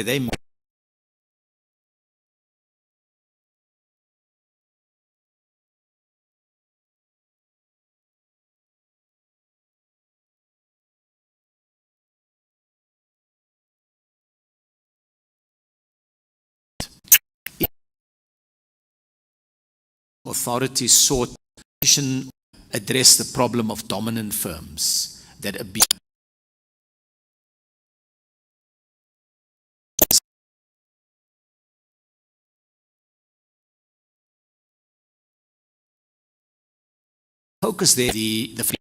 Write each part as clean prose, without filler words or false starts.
they authorities sought to address the problem of dominant firms that abuse focus there the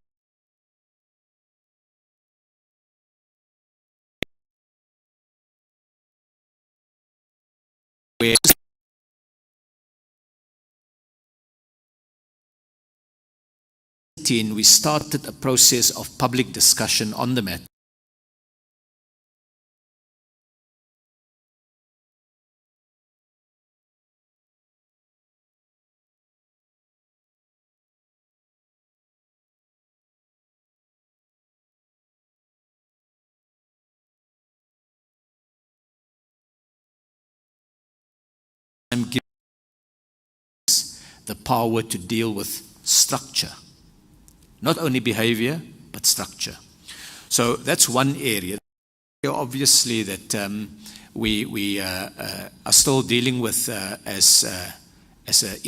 where we started a process of public discussion on the matter. I'm giving the power to deal with structure, not only behavior, but structure. So that's one area. Obviously, that we are still dealing with as a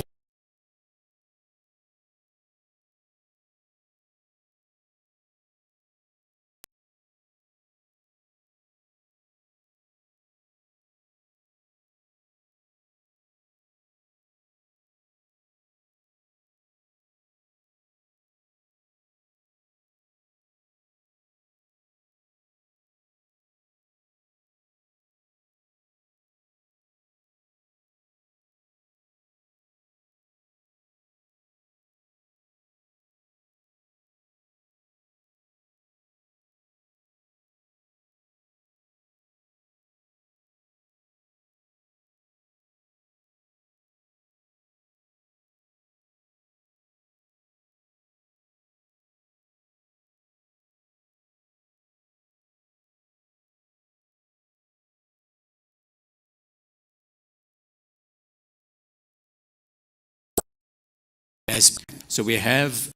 so we have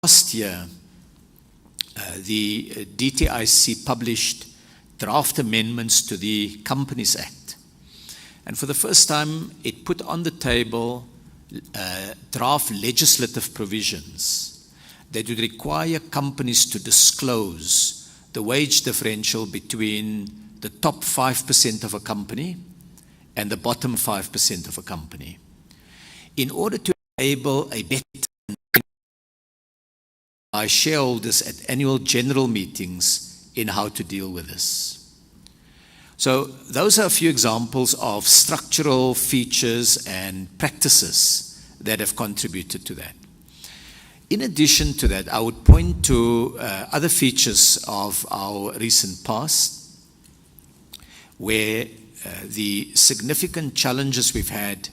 last year the DTIC published draft amendments to the Companies Act, and for the first time it put on the table draft legislative provisions that would require companies to disclose the wage differential between the top 5% of a company and the bottom 5% of a company, in order to enable a better by shareholders at annual general meetings in how to deal with this. So those are a few examples of structural features and practices that have contributed to that. In addition to that, I would point to other features of our recent past, where the significant challenges we've had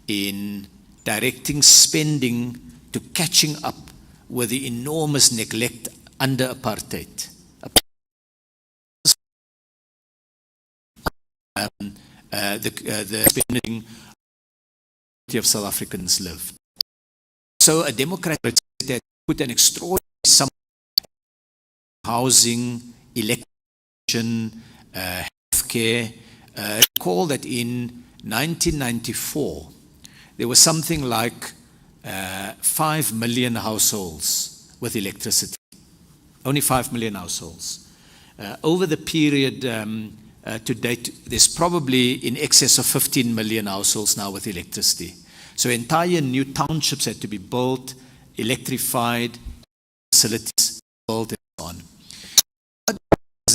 in directing spending to catching up with the enormous neglect under apartheid. The spending of South Africans lived. So a democratic that put an extraordinary sum housing, election, healthcare. Recall that in 1994 there was something like 5 million households with electricity. Only 5 million households. Over the period to date, there's probably in excess of 15 million households now with electricity. So entire new townships had to be built, electrified, facilities built, and so on.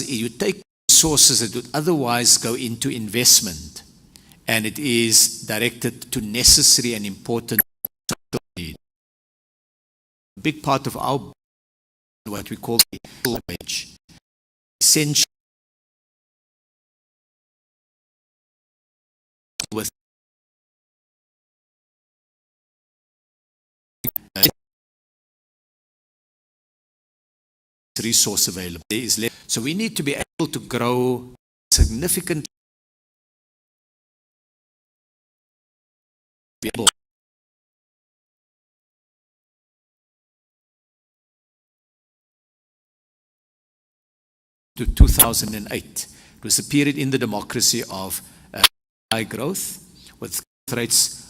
You take resources that would otherwise go into investment, and it is directed to necessary and important need. A big part of our what we call the wage, essential with resource available. There is less. So we need to be able to grow significantly. To 2008. It was a period in the democracy of high growth, with growth rates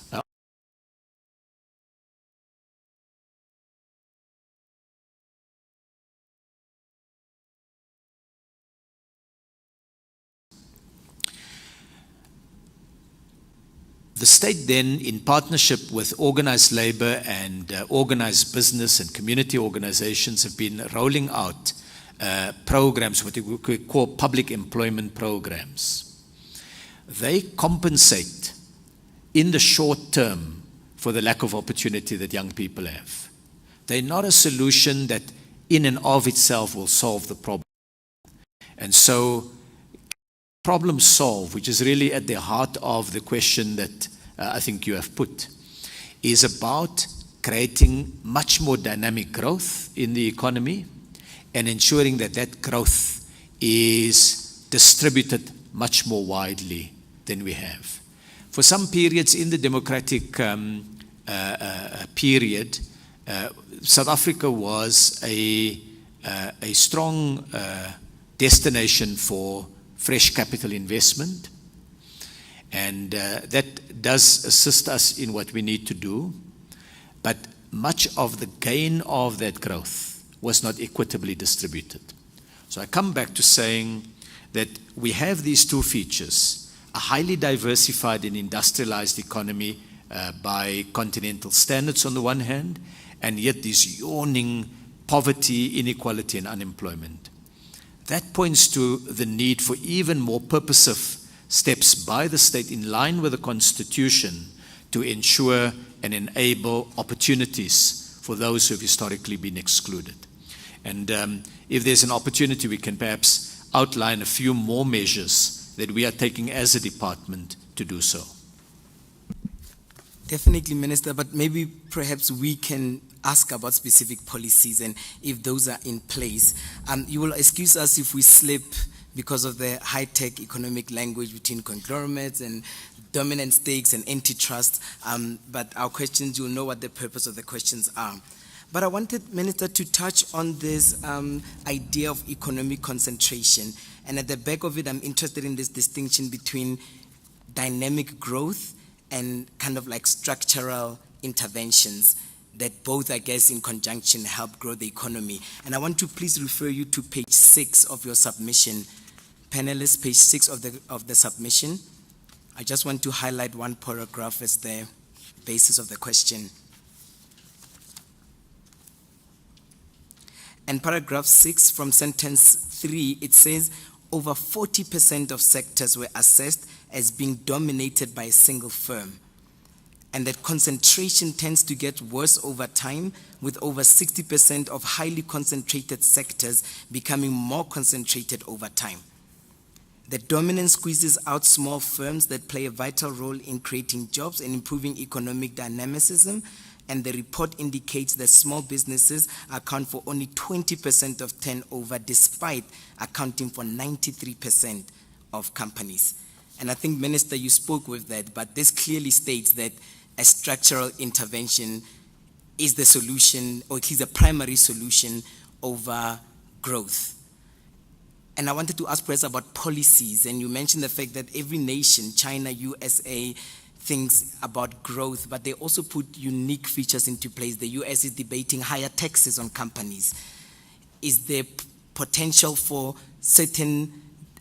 the state then, in partnership with organized labor and organized business and community organizations, have been rolling out programs, what we call public employment programs. They compensate in the short term for the lack of opportunity that young people have. They're not a solution that in and of itself will solve the problem. And so problem solve, which is really at the heart of the question that I think you have put, is about creating much more dynamic growth in the economy and ensuring that that growth is distributed much more widely than we have. For some periods in the democratic period, South Africa was a strong destination for fresh capital investment, and that does assist us in what we need to do, but much of the gain of that growth was not equitably distributed. So I come back to saying that we have these two features: a highly diversified and industrialized economy by continental standards on the one hand, and yet this yawning poverty, inequality, and unemployment. That points to the need for even more purposive steps by the state in line with the Constitution to ensure and enable opportunities for those who have historically been excluded. And if there's an opportunity, we can perhaps outline a few more measures that we are taking as a department to do so. Definitely, Minister, but maybe perhaps we can ask about specific policies and if those are in place. You will excuse us if we slip because of the high-tech economic language between conglomerates and dominant stakes and antitrust, but our questions, you'll know what the purpose of the questions are. But I wanted, Minister, to touch on this idea of economic concentration. And at the back of it, I'm interested in this distinction between dynamic growth and kind of like structural interventions that both, I guess, in conjunction help grow the economy. And I want to please refer you to page 6 of your submission. Panelists, page 6 of the submission. I just want to highlight one paragraph as the basis of the question. And paragraph 6 from sentence 3, it says, over 40% of sectors were assessed as being dominated by a single firm, and that concentration tends to get worse over time, with over 60% of highly concentrated sectors becoming more concentrated over time. The dominance squeezes out small firms that play a vital role in creating jobs and improving economic dynamicism, and the report indicates that small businesses account for only 20% of turnover, despite accounting for 93% of companies. And I think, Minister, you spoke with that, but this clearly states that a structural intervention is the solution, or at least a primary solution over growth. And I wanted to ask perhaps about policies, and you mentioned the fact that every nation, China, USA, thinks about growth, but they also put unique features into place. The US is debating higher taxes on companies. Is there potential for certain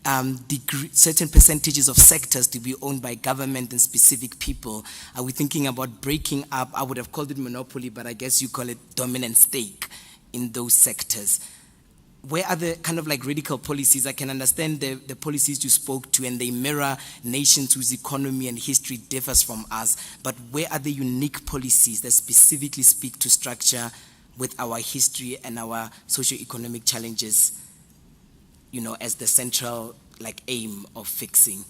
percentages of sectors to be owned by government and specific people? Are we thinking about breaking up? I would have called it monopoly, but I guess you call it dominant stake in those sectors. Where are the kind of like radical policies? I can understand the policies you spoke to, and they mirror nations whose economy and history differs from us, but where are the unique policies that specifically speak to structure with our history and our socio-economic challenges, you know, as the central like aim of fixing?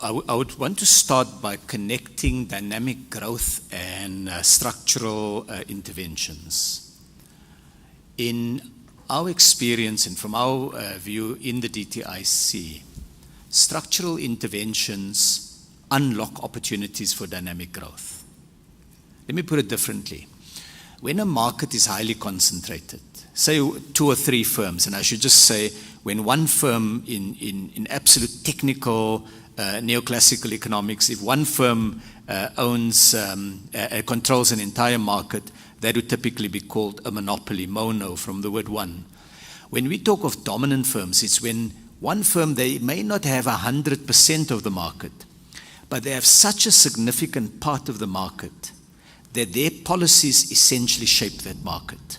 I would want to start by connecting dynamic growth and structural interventions. In our experience and from our view in the DTIC, structural interventions unlock opportunities for dynamic growth. Let me put it differently. When a market is highly concentrated, say 2 or 3 firms, and I should just say when one firm in absolute technical neoclassical economics, if one firm controls an entire market, that would typically be called a monopoly, mono, from the word one. When we talk of dominant firms, it's when one firm, they may not have 100% of the market, but they have such a significant part of the market that their policies essentially shape that market.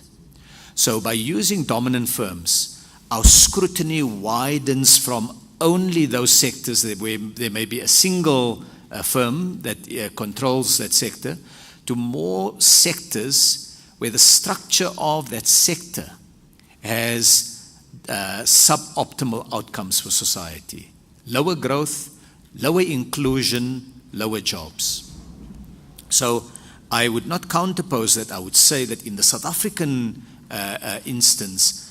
So by using dominant firms, our scrutiny widens from only those sectors where there may be a single firm that controls that sector, to more sectors where the structure of that sector has suboptimal outcomes for society. Lower growth, lower inclusion, lower jobs. So I would not counterpose that. I would say that in the South African instance,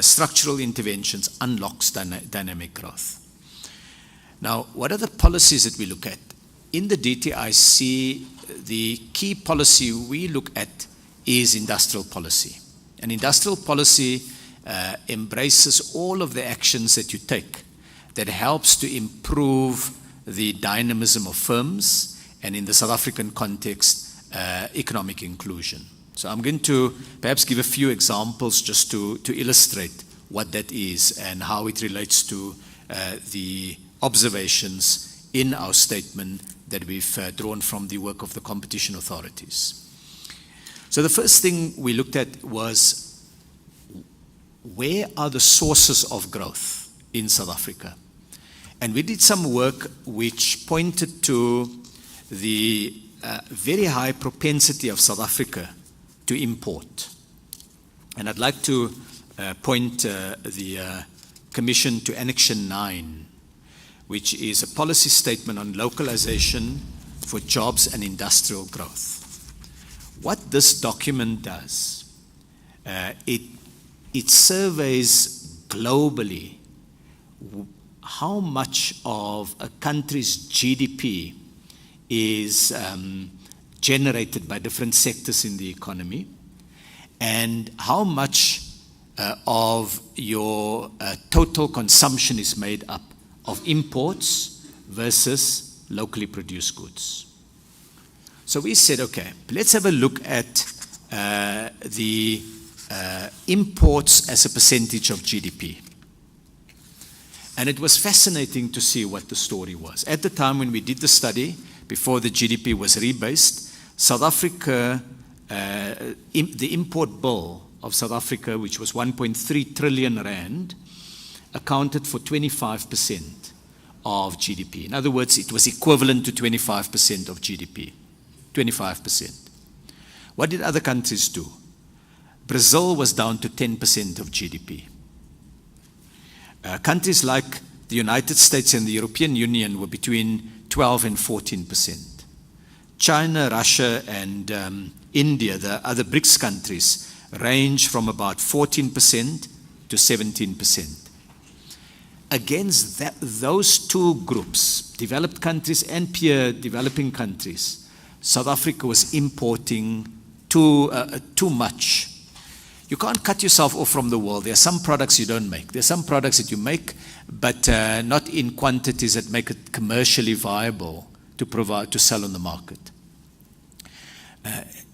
structural interventions unlocks dynamic growth. Now, what are the policies that we look at? In the DTIC, the key policy we look at is industrial policy. And industrial policy embraces all of the actions that you take that helps to improve the dynamism of firms, and in the South African context, economic inclusion. So I'm going to perhaps give a few examples just to illustrate what that is and how it relates to the observations in our statement that we've drawn from the work of the competition authorities. So the first thing we looked at was, where are the sources of growth in South Africa? And we did some work which pointed to the very high propensity of South Africa to import. And I'd like to point the Commission to Annexion 9, which is a policy statement on localization for jobs and industrial growth. What this document does, it surveys globally how much of a country's GDP is generated by different sectors in the economy, and how much of your total consumption is made up of imports versus locally produced goods. So we said, okay, let's have a look at the imports as a percentage of GDP. And it was fascinating to see what the story was. At the time when we did the study, before the GDP was rebased, South Africa, the import bill of South Africa, which was 1.3 trillion rand, accounted for 25% of GDP. In other words, it was equivalent to 25% of GDP. 25%. What did other countries do? Brazil was down to 10% of GDP. Countries like the United States and the European Union were between 12 and 14%. China, Russia, and India, the other BRICS countries, range from about 14% to 17%. Against those two groups, developed countries and peer developing countries, South Africa was importing too much. You can't cut yourself off from the world. There are some products you don't make. There are some products that you make, but not in quantities that make it commercially viable to sell on the market.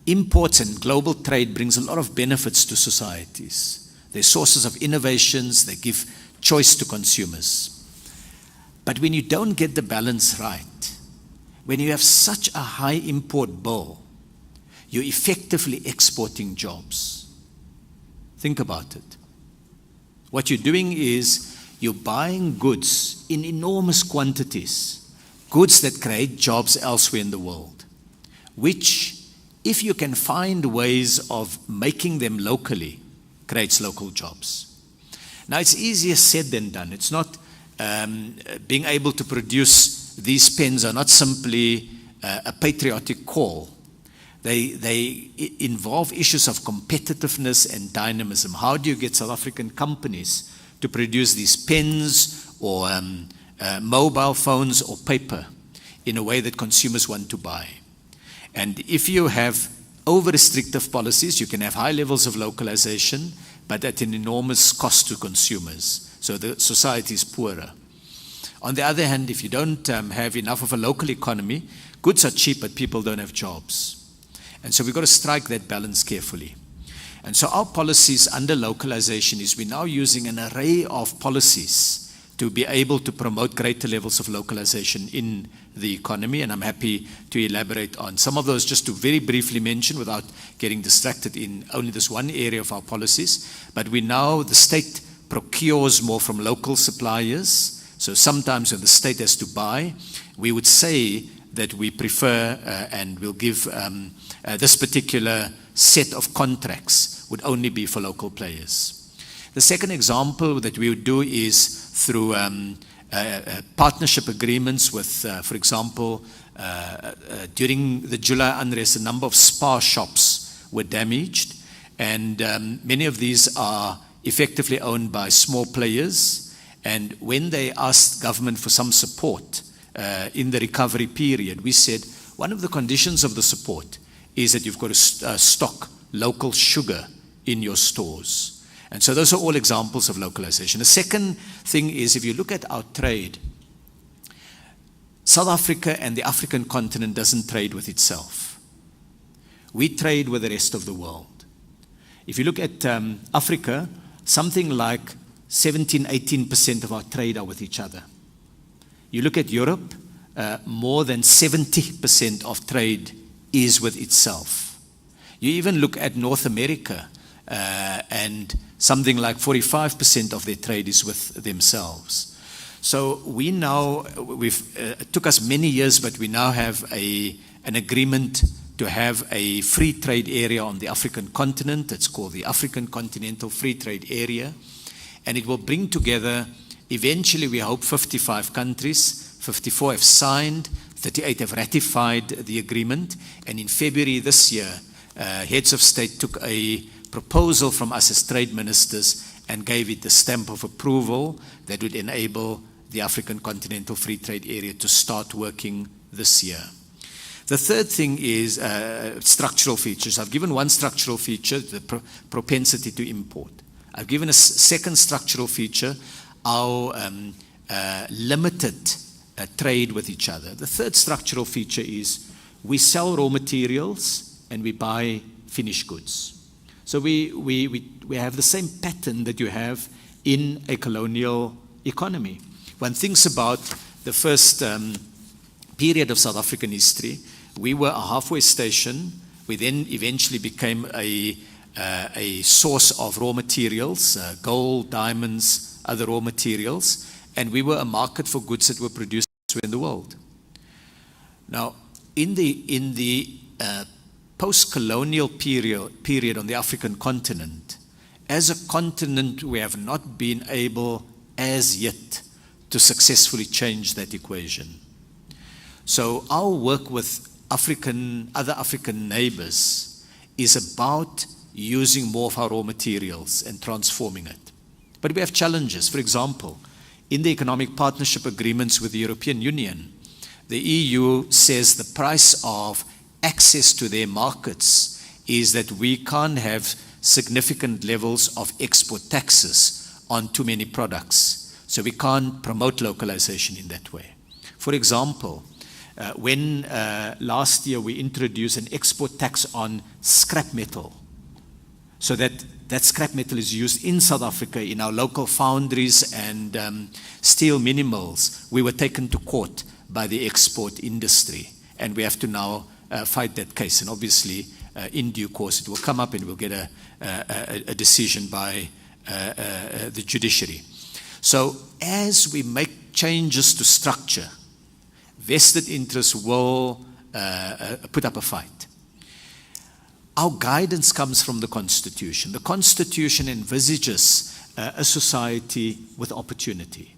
Imports and global trade brings a lot of benefits to societies. They're sources of innovations. They give choice to consumers. But when you don't get the balance right, when you have such a high import bill, you're effectively exporting jobs. Think about it. What you're doing is you're buying goods in enormous quantities, goods that create jobs elsewhere in the world, which, if you can find ways of making them locally, creates local jobs. Now, it's easier said than done. It's not being able to produce these pens are not simply a patriotic call. They involve issues of competitiveness and dynamism. How do you get South African companies to produce these pens or mobile phones or paper in a way that consumers want to buy? And if you have over-restrictive policies, you can have high levels of localization, but at an enormous cost to consumers. So the society is poorer. On the other hand, if you don't have enough of a local economy, goods are cheap, but people don't have jobs. And so we've got to strike that balance carefully. And so our policies under localization is we're now using an array of policies to be able to promote greater levels of localization in the economy. And I'm happy to elaborate on some of those, just to very briefly mention without getting distracted in only this one area of our policies. But the state procures more from local suppliers. So sometimes when the state has to buy, we would say that we prefer and will give this particular set of contracts would only be for local players. The second example that we would do is through partnership agreements with, for example, during the July unrest, a number of spa shops were damaged, and many of these are effectively owned by small players. And when they asked government for some support in the recovery period, we said one of the conditions of the support is that you've got to stock local sugar in your stores. And so those are all examples of localization. The second thing is, if you look at our trade, South Africa and the African continent doesn't trade with itself. We trade with the rest of the world. If you look at Africa, something like 17-18% of our trade are with each other. You look at Europe, more than 70% of trade is with itself. You even look at North America, and something like 45% of their trade is with themselves. So we now, it took us many years, but we now have an agreement to have a free trade area on the African continent. It's called the African Continental Free Trade Area. And it will bring together, eventually we hope, 55 countries. 54 have signed, 38 have ratified the agreement. And in February this year, heads of state took a proposal from us as trade ministers and gave it the stamp of approval that would enable the African Continental Free Trade Area to start working this year. The third thing is structural features. I've given one structural feature, the propensity to import. I've given a second structural feature, our limited trade with each other. The third structural feature is we sell raw materials and we buy finished goods. So we have the same pattern that you have in a colonial economy. One thinks about the first period of South African history, we were a halfway station. We then eventually became a source of raw materials, gold, diamonds, other raw materials, and we were a market for goods that were produced in the world. Now, in the post-colonial period on the African continent, as a continent, we have not been able as yet to successfully change that equation. So our work with other African neighbors is about using more of our raw materials and transforming it. But we have challenges. For example, in the economic partnership agreements with the European Union, the EU says the price of access to their markets is that we can't have significant levels of export taxes on too many products. So we can't promote localization in that way. For example, when last year we introduced an export tax on scrap metal, so that scrap metal is used in South Africa in our local foundries and steel mini mills, we were taken to court by the export industry, and we have to now fight that case. And obviously, in due course, it will come up and we'll get a decision by the judiciary. So as we make changes to structure, vested interests will put up a fight. Our guidance comes from the Constitution. The Constitution envisages a society with opportunity.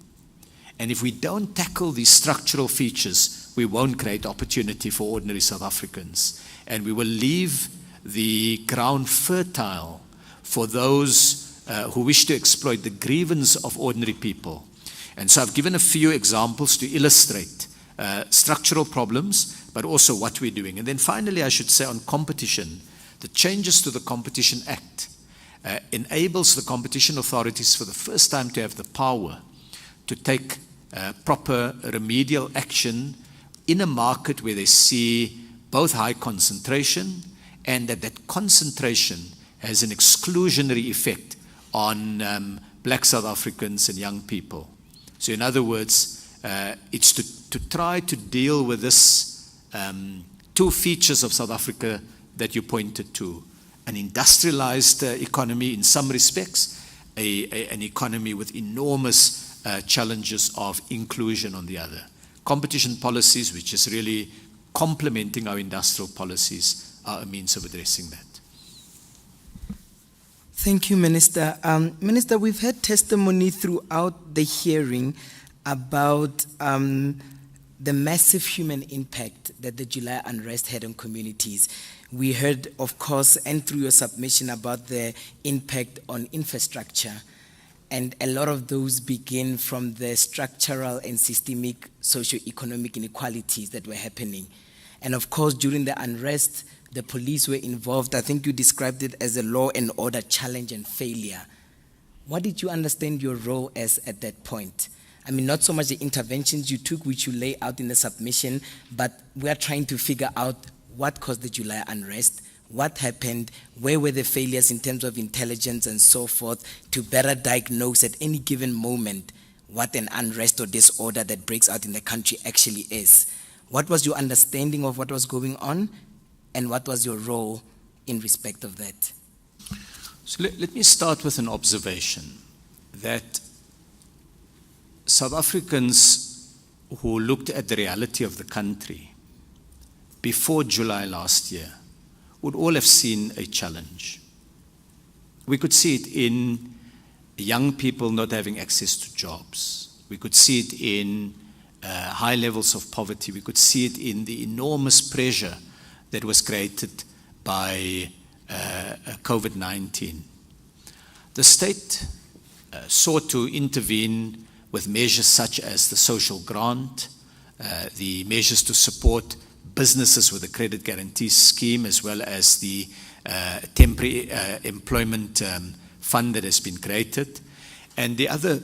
And if we don't tackle these structural features, we won't create opportunity for ordinary South Africans. And we will leave the ground fertile for those who wish to exploit the grievance of ordinary people. And so I've given a few examples to illustrate structural problems, but also what we're doing. And then finally, I should say on competition, the changes to the Competition Act enables the competition authorities for the first time to have the power to take proper remedial action in a market where they see both high concentration and that concentration has an exclusionary effect on black South Africans and young people. So in other words, it's to try to deal with this two features of South Africa that you pointed to. An industrialized economy in some respects, an economy with enormous challenges of inclusion on the other. Competition policies, which is really complementing our industrial policies, are a means of addressing that. Thank you, Minister. Minister, we've had testimony throughout the hearing about the massive human impact that the July unrest had on communities. We heard, of course, and through your submission, about the impact on infrastructure. And a lot of those begin from the structural and systemic socio-economic inequalities that were happening. And of course, during the unrest, the police were involved. I think you described it as a law and order challenge and failure. What did you understand your role as at that point? I mean, not so much the interventions you took, which you lay out in the submission, but we are trying to figure out what caused the July unrest, what happened, where were the failures in terms of intelligence and so forth, to better diagnose at any given moment what an unrest or disorder that breaks out in the country actually is. What was your understanding of what was going on, and what was your role in respect of that? So let me start with an observation that South Africans who looked at the reality of the country before July last year would all have seen a challenge. We could see it in young people not having access to jobs. We could see it in high levels of poverty. We could see it in the enormous pressure that was created by COVID-19. The state sought to intervene with measures such as the social grant, the measures to support businesses with a credit guarantee scheme, as well as the temporary employment fund that has been created, and the other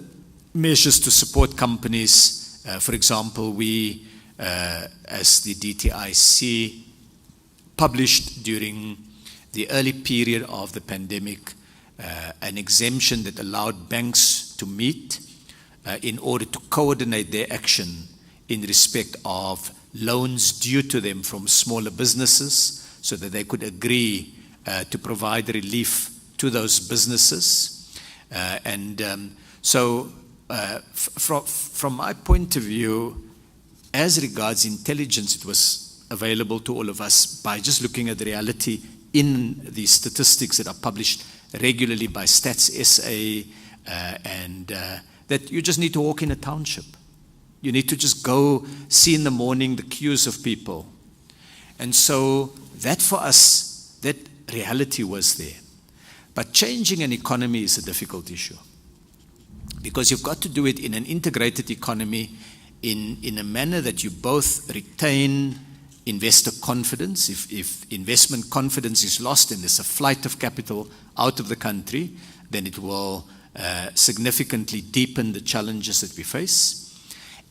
measures to support companies. For example, we, as the DTIC, published during the early period of the pandemic an exemption that allowed banks to meet in order to coordinate their action in respect of loans due to them from smaller businesses, so that they could agree to provide relief to those businesses. So from my point of view, as regards intelligence, it was available to all of us by just looking at the reality in the statistics that are published regularly by Stats SA, that you just need to walk in a township. You need to just go see in the morning the queues of people. And so that for us, that reality was there. But changing an economy is a difficult issue, because you've got to do it in an integrated economy in a manner that you both retain investor confidence. If investment confidence is lost and there's a flight of capital out of the country, then it will significantly deepen the challenges that we face.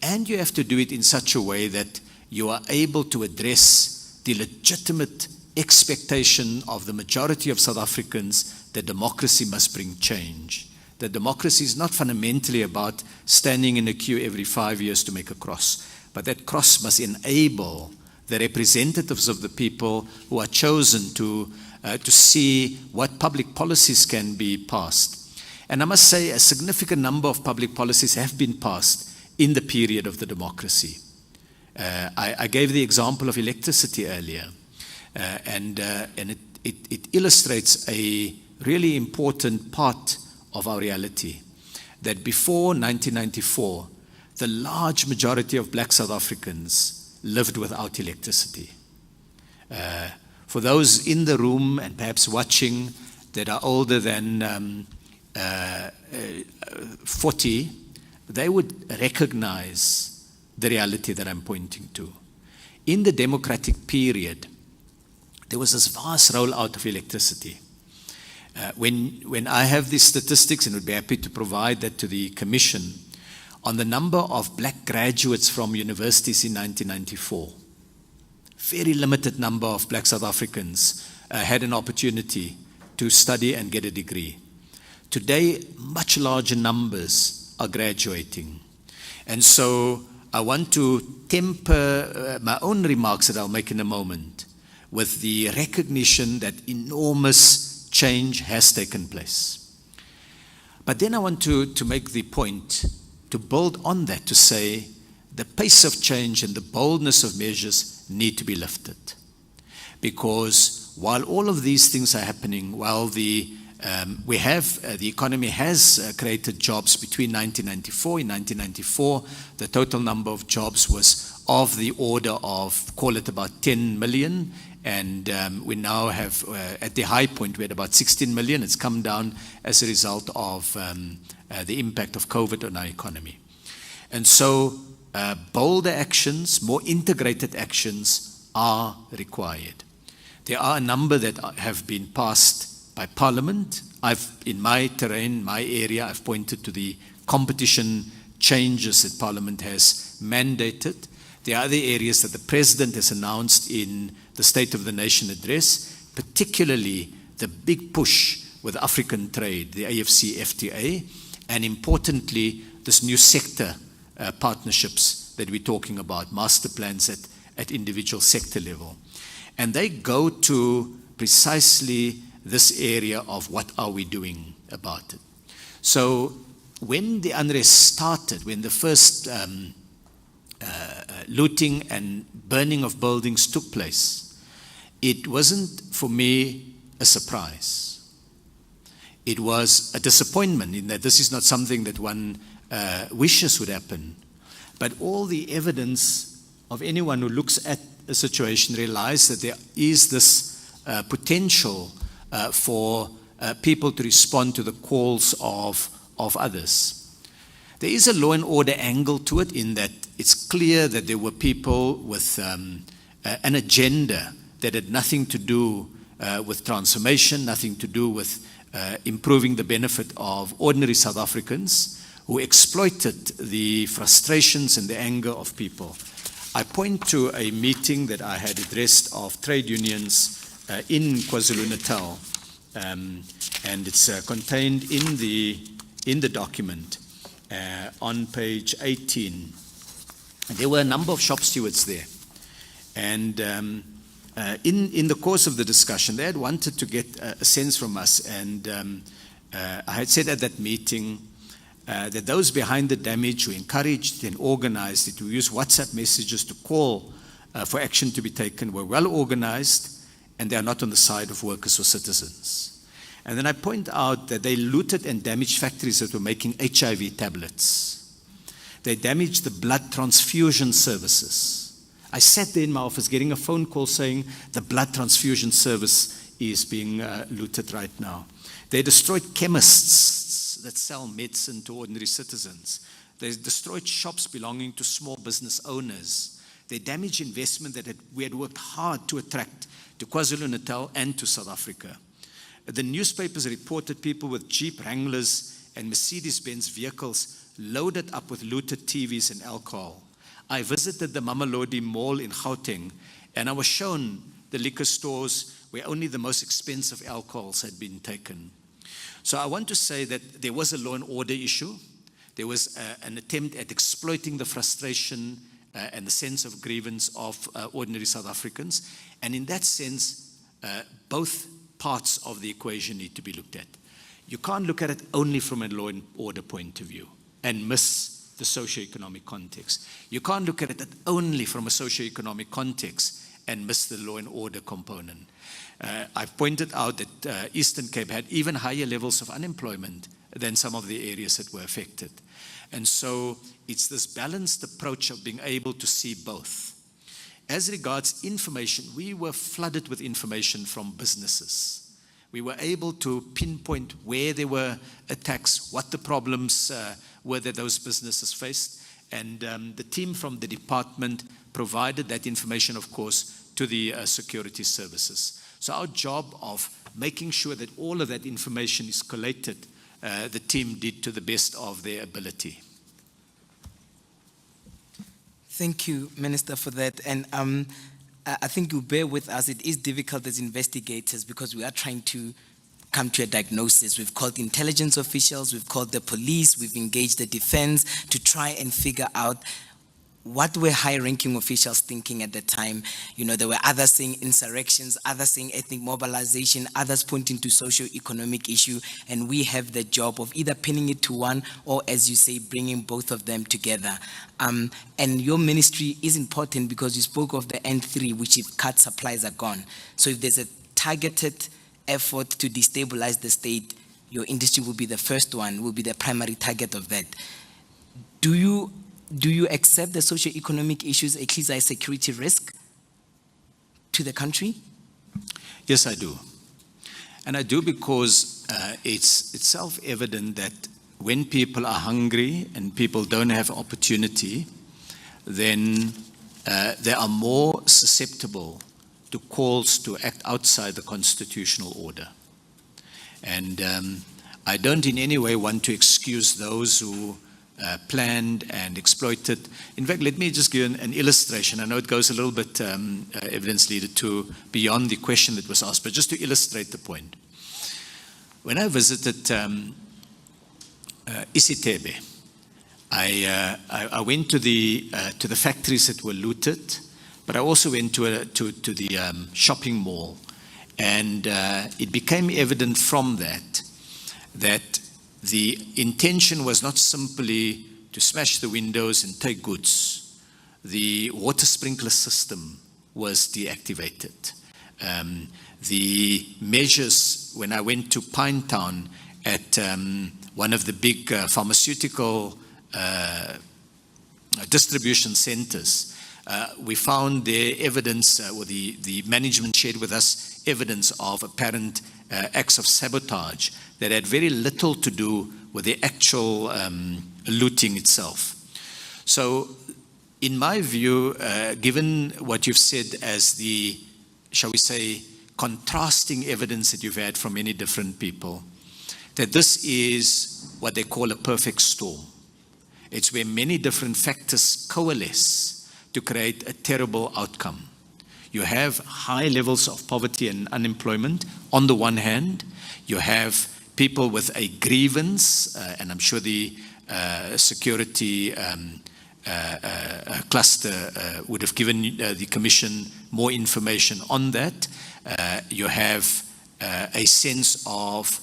And you have to do it in such a way that you are able to address the legitimate expectation of the majority of South Africans that democracy must bring change. That democracy is not fundamentally about standing in a queue every 5 years to make a cross, but that cross must enable the representatives of the people who are chosen to see what public policies can be passed. And I must say, a significant number of public policies have been passed in the period of the democracy. I gave the example of electricity earlier, and it illustrates a really important part of our reality, that before 1994, the large majority of black South Africans lived without electricity. For those in the room and perhaps watching that are older than 40, they would recognize the reality that I'm pointing to. In the democratic period, there was this vast rollout of electricity. When I have these statistics, and would be happy to provide that to the Commission, on the number of black graduates from universities in 1994, very limited number of black South Africans had an opportunity to study and get a degree. Today, much larger numbers are graduating. And so I want to temper my own remarks that I'll make in a moment with the recognition that enormous change has taken place. But then I want to make the point, to build on that, to say the pace of change and the boldness of measures need to be lifted. Because while all of these things are happening, while the economy has created jobs between 1994. In 1994, the total number of jobs was of the order of, call it about 10 million. And we now have, at the high point, we had about 16 million. It's come down as a result of the impact of COVID on our economy. And so bolder actions, more integrated actions are required. There are a number that have been passed by Parliament. In my terrain, my area, I've pointed to the competition changes that Parliament has mandated. There are other areas that the President has announced in the State of the Nation address, particularly the big push with African trade, the AFCFTA, and importantly, this new sector partnerships that we're talking about, master plans at individual sector level. And they go to precisely this area of what are we doing about it. So when the unrest started, when the first looting and burning of buildings took place, it wasn't for me a surprise. It was a disappointment in that this is not something that one wishes would happen. But all the evidence of anyone who looks at a situation realizes that there is this potential for people to respond to the calls of others. There is a law and order angle to it, in that it's clear that there were people with an agenda that had nothing to do with transformation, nothing to do with improving the benefit of ordinary South Africans, who exploited the frustrations and the anger of people. I point to a meeting that I had addressed of trade unions in KwaZulu-Natal, and it's contained in the document on page 18. There were a number of shop stewards there, and in the course of the discussion, they had wanted to get a sense from us, and I had said at that meeting that those behind the damage, who encouraged and organized it, who used WhatsApp messages to call for action to be taken, were well organized, and they are not on the side of workers or citizens. And then I point out that they looted and damaged factories that were making HIV tablets. They damaged the blood transfusion services. I sat there in my office getting a phone call saying the blood transfusion service is being looted right now. They destroyed chemists that sell medicine to ordinary citizens. They destroyed shops belonging to small business owners. They damaged investment that we had worked hard to attract to KwaZulu-Natal and to South Africa. The newspapers reported people with Jeep Wranglers and Mercedes-Benz vehicles loaded up with looted TVs and alcohol. I visited the Mamelodi Mall in Gauteng, and I was shown the liquor stores where only the most expensive alcohols had been taken. So I want to say that there was a law and order issue. There was an attempt at exploiting the frustration and the sense of grievance of ordinary South Africans. And in that sense, both parts of the equation need to be looked at. You can't look at it only from a law and order point of view and miss the socio-economic context. You can't look at it only from a socio-economic context and miss the law and order component. I've pointed out that Eastern Cape had even higher levels of unemployment than some of the areas that were affected. And so it's this balanced approach of being able to see both. As regards information, we were flooded with information from businesses. We were able to pinpoint where there were attacks, what the problems were that those businesses faced. And the team from the department provided that information, of course, to the security services. So our job of making sure that all of that information is collated, the team did to the best of their ability. Thank you, Minister, for that. And I think you bear with us. It is difficult as investigators because we are trying to come to a diagnosis. We've called intelligence officials, we've called the police, we've engaged the defense to try and figure out what were high-ranking officials thinking at the time. You know, there were others saying insurrections, others saying ethnic mobilization, others pointing to socio-economic issue, and we have the job of either pinning it to one or, as you say, bringing both of them together. And your ministry is important because you spoke of the N3, which if cut, supplies are gone. So if there's a targeted effort to destabilize the state, your industry will be the first one, will be the primary target of that. Do you accept the socio-economic issues at least as a security risk to the country? Yes, I do. And I do because it's self-evident that when people are hungry and people don't have opportunity, then they are more susceptible to calls to act outside the constitutional order. And I don't in any way want to excuse those who planned and exploited. In fact, let me just give an illustration. I know it goes a little bit evidence-leaded to beyond the question that was asked, but just to illustrate the point. When I visited Isitebe, I went to the factories that were looted, but I also went to the shopping mall, and it became evident from that the intention was not simply to smash the windows and take goods. The water sprinkler system was deactivated. The measures, when I went to Pinetown at one of the big pharmaceutical distribution centers, we found there evidence, or the management shared with us evidence of apparent acts of sabotage that had very little to do with the actual looting itself. So, in my view, given what you've said as the, shall we say, contrasting evidence that you've had from many different people, that this is what they call a perfect storm. It's where many different factors coalesce to create a terrible outcome. You have high levels of poverty and unemployment on the one hand. You have people with a grievance, and I'm sure the security cluster would have given the Commission more information on that. You have a sense of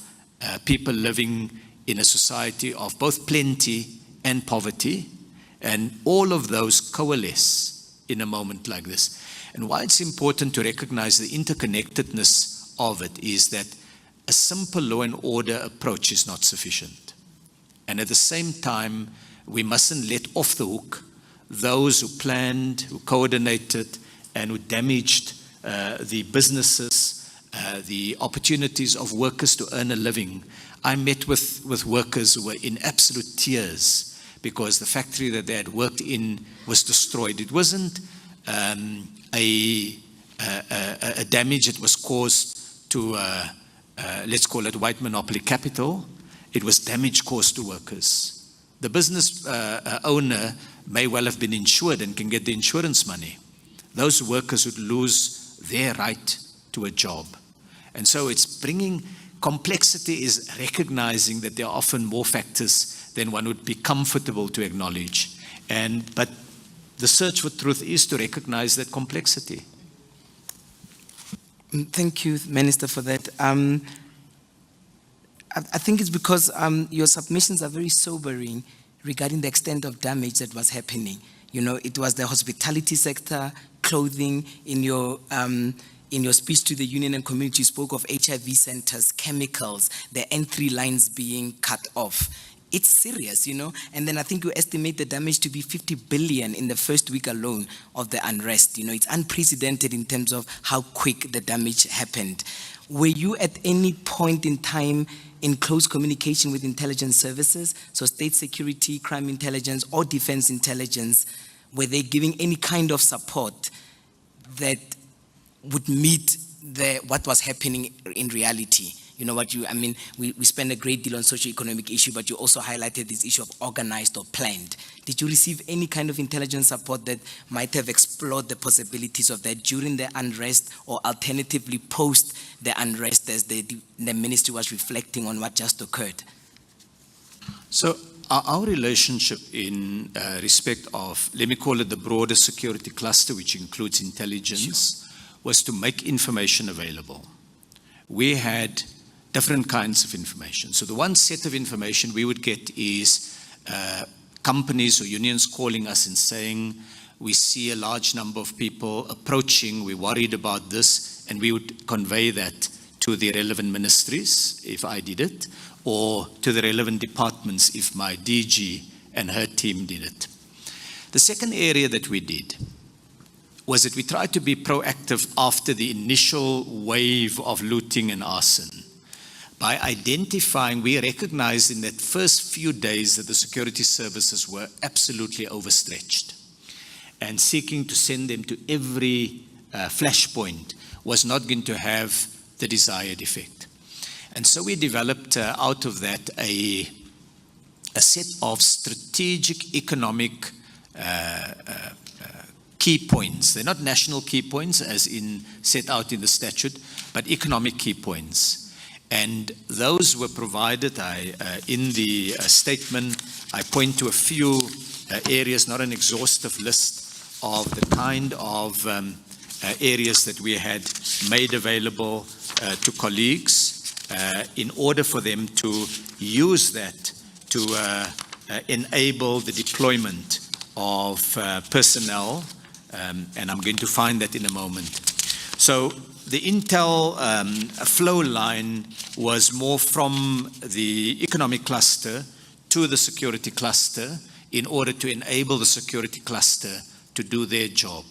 people living in a society of both plenty and poverty, and all of those coalesce in a moment like this. And why it's important to recognize the interconnectedness of it is that a simple law and order approach is not sufficient. And at the same time, we mustn't let off the hook those who planned, who coordinated, and who damaged the businesses, the opportunities of workers to earn a living. I met with workers who were in absolute tears because the factory that they had worked in was destroyed. It wasn't a damage that was caused to, let's call it white monopoly capital. It was damage caused to workers. The business owner may well have been insured and can get the insurance money. Those workers would lose their right to a job. And so it's bringing complexity, is recognizing that there are often more factors than one would be comfortable to acknowledge. But the search for truth is to recognize that complexity. Thank you, Minister, for that. I think it's because your submissions are very sobering regarding the extent of damage that was happening. You know, it was the hospitality sector, clothing, in your in your speech to the union and community, you spoke of HIV centers, chemicals, the entry lines being cut off. It's serious, you know, and then I think you estimate the damage to be 50 billion in the first week alone of the unrest. You know, it's unprecedented in terms of how quick the damage happened. Were you at any point in time in close communication with intelligence services, so state security, crime intelligence, or defense intelligence? Were they giving any kind of support that would meet what was happening in reality? You know what we spend a great deal on socio-economic issue, but you also highlighted this issue of organized or planned. Did you receive any kind of intelligence support that might have explored the possibilities of that during the unrest, or alternatively post the unrest, as the ministry was reflecting on what just occurred? So our relationship in respect of, let me call it the broader security cluster, which includes intelligence, was to make information available. We had different kinds of information. So the one set of information we would get is companies or unions calling us and saying, we see a large number of people approaching, we're worried about this, and we would convey that to the relevant ministries, if I did it, or to the relevant departments, if my DG and her team did it. The second area that we did was that we tried to be proactive after the initial wave of looting and arson. By identifying, we recognized in that first few days that the security services were absolutely overstretched, and seeking to send them to every flashpoint was not going to have the desired effect. And so we developed out of that a set of strategic economic key points. They're not national key points as in set out in the statute, but economic key points. And those were provided. In the statement, I point to a few areas, not an exhaustive list of the kind of areas that we had made available to colleagues in order for them to use that to enable the deployment of personnel, and I'm going to find that in a moment. So the intel flow line was more from the economic cluster to the security cluster in order to enable the security cluster to do their job.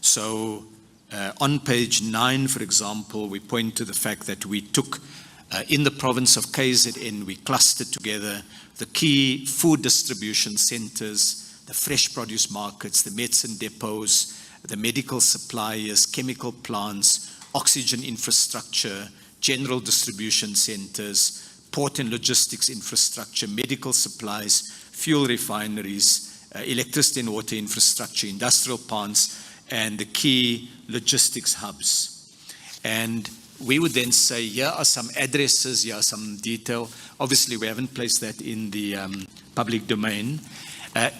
So on page 9, for example, we point to the fact that we took, in the province of KZN, we clustered together the key food distribution centers, the fresh produce markets, the medicine depots, the medical suppliers, chemical plants, oxygen infrastructure, general distribution centers, port and logistics infrastructure, medical supplies, fuel refineries, electricity and water infrastructure, industrial plants, and the key logistics hubs. And we would then say, here are some addresses, here are some detail. Obviously, we haven't placed that in the public domain.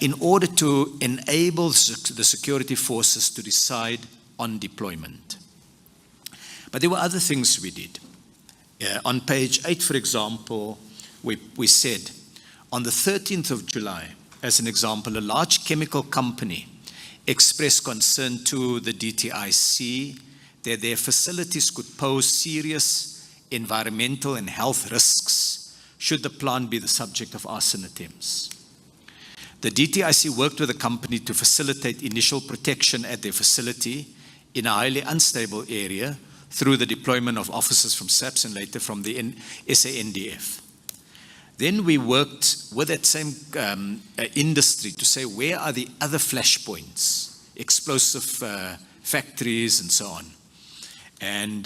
In order to enable the security forces to decide on deployment. But there were other things we did. On page 8, for example, we said, on the 13th of July, as an example, a large chemical company expressed concern to the DTIC that their facilities could pose serious environmental and health risks should the plant be the subject of arson attempts. The DTIC worked with the company to facilitate initial protection at their facility in a highly unstable area through the deployment of officers from SABC and later from the SANDF. Then we worked with that same industry to say, where are the other flashpoints, explosive factories and so on. And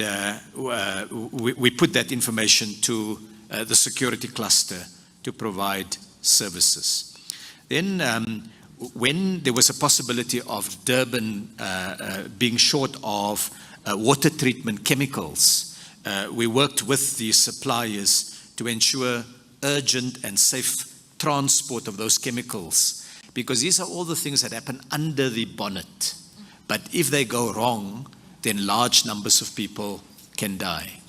we put that information to the security cluster to provide services. Then when there was a possibility of Durban being short of water treatment chemicals, we worked with the suppliers to ensure urgent and safe transport of those chemicals, because these are all the things that happen under the bonnet. But if they go wrong, then large numbers of people can die.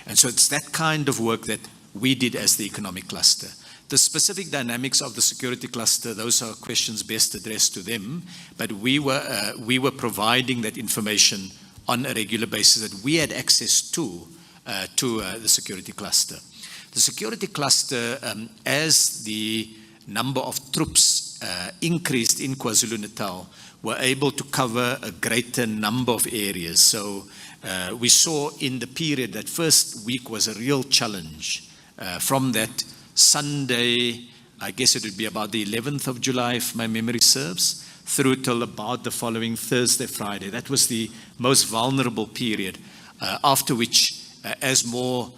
And so it's that kind of work that we did as the economic cluster. The specific dynamics of the security cluster, those are questions best addressed to them, but we were providing that information on a regular basis that we had access to the security cluster. The security cluster, as the number of troops increased in KwaZulu-Natal, were able to cover a greater number of areas. So we saw in the period that first week was a real challenge. From that Sunday, I guess it would be about the 11th of July, if my memory serves, through till about the following Thursday, Friday. That was the most vulnerable period, after which, as more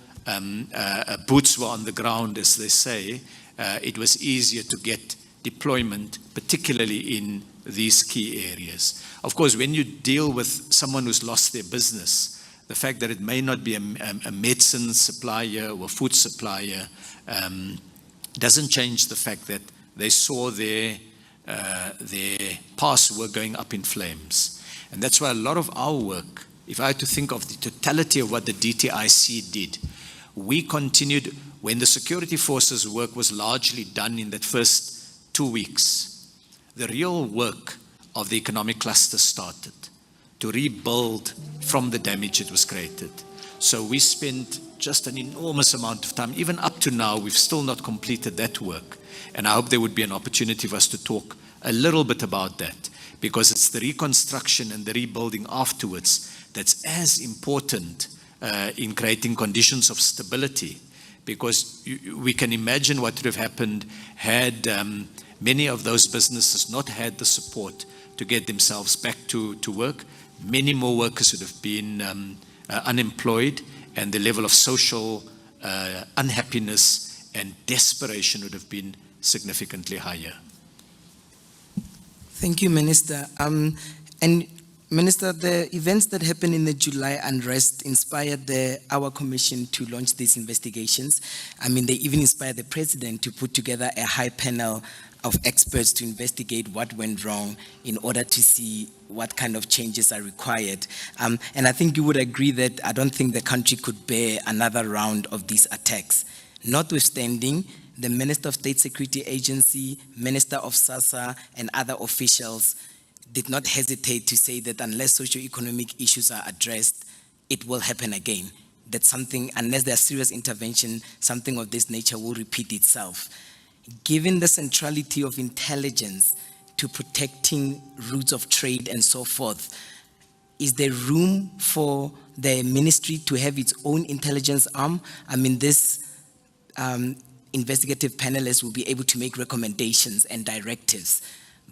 boots were on the ground, as they say, it was easier to get deployment, particularly in these key areas. Of course, when you deal with someone who's lost their business, the fact that it may not be a medicine supplier or food supplier doesn't change the fact that they saw their paths were going up in flames. And that's why a lot of our work, if I had to think of the totality of what the DTIC did, we continued when the security forces work was largely done in that first 2 weeks. The real work of the economic cluster started to rebuild from the damage it was created. So we spent just an enormous amount of time. Even up to now, we've still not completed that work. And I hope there would be an opportunity for us to talk a little bit about that, because it's the reconstruction and the rebuilding afterwards that's as important in creating conditions of stability. Because we can imagine what would have happened had many of those businesses not had the support to get themselves back to work. Many more workers would have been unemployed, and the level of social unhappiness and desperation would have been significantly higher. Thank you, Minister. And Minister, the events that happened in the July unrest inspired our commission to launch these investigations. I mean, they even inspired the President to put together a high panel of experts to investigate what went wrong in order to see what kind of changes are required. And I think you would agree that I don't think the country could bear another round of these attacks. Notwithstanding, the Minister of State Security Agency, Minister of SASSA, and other officials did not hesitate to say that unless socio-economic issues are addressed, it will happen again. That something, unless there's serious intervention, something of this nature will repeat itself. Given the centrality of intelligence to protecting routes of trade and so forth, is there room for the ministry to have its own intelligence arm? I mean, this investigative panelists will be able to make recommendations and directives.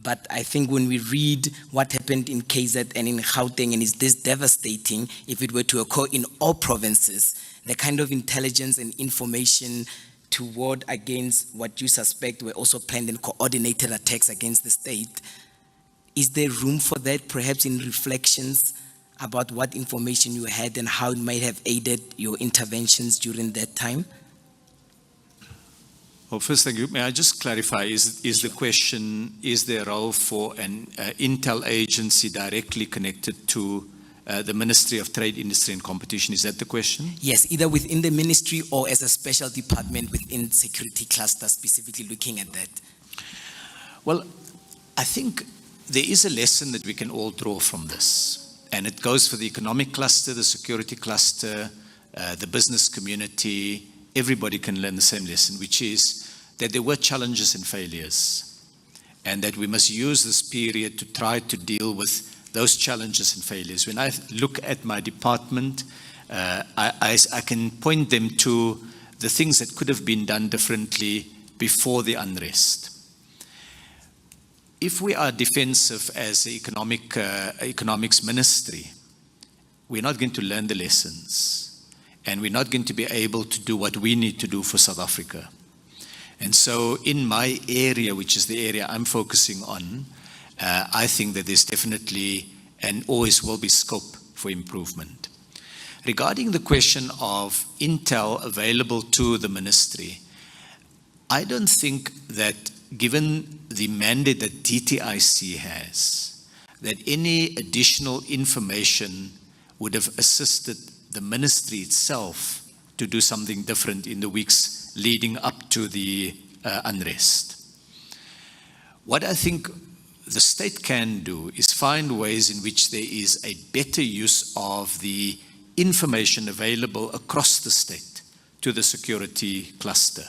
But I think when we read what happened in KZ and in Gauteng, and is this devastating if it were to occur in all provinces, the kind of intelligence and information to ward against what you suspect were also planned and coordinated attacks against the state, is there room for that, perhaps in reflections about what information you had and how it might have aided your interventions during that time? Well, first, thank you. May I just clarify, is the question, is there a role for an intel agency directly connected to the Ministry of Trade, Industry and Competition? Is that the question? Yes, either within the ministry or as a special department within security cluster, specifically looking at that. Well, I think there is a lesson that we can all draw from this. And it goes for the economic cluster, the security cluster, the business community. Everybody can learn the same lesson, which is that there were challenges and failures, and that we must use this period to try to deal with those challenges and failures. When I look at my department, I can point them to the things that could have been done differently before the unrest. If we are defensive as the economics ministry, we're not going to learn the lessons. And we're not going to be able to do what we need to do for South Africa. And so in my area, which is the area I'm focusing on, I think that there's definitely and always will be scope for improvement. Regarding the question of intel available to the ministry, I don't think that given the mandate that DTIC has, that any additional information would have assisted the ministry itself to do something different in the weeks leading up to the unrest. What I think the state can do is find ways in which there is a better use of the information available across the state to the security cluster.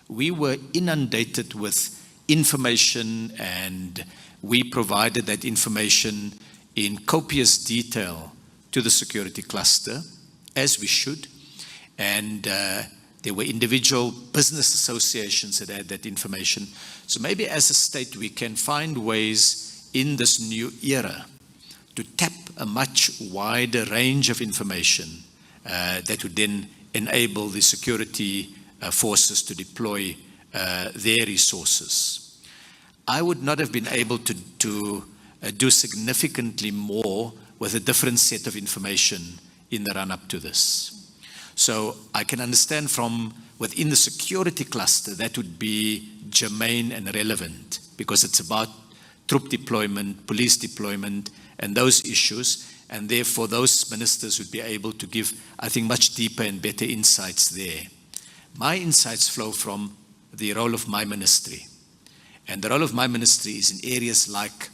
We were inundated with information, and we provided that information in copious detail to the security cluster, as we should. And there were individual business associations that had that information. So maybe as a state, we can find ways in this new era to tap a much wider range of information that would then enable the security forces to deploy their resources. I would not have been able to do significantly more with a different set of information in the run-up to this. So I can understand from within the security cluster that would be germane and relevant, because it's about troop deployment, police deployment, and those issues, and therefore those ministers would be able to give, I think, much deeper and better insights there. My insights flow from the role of my ministry, and the role of my ministry is in areas like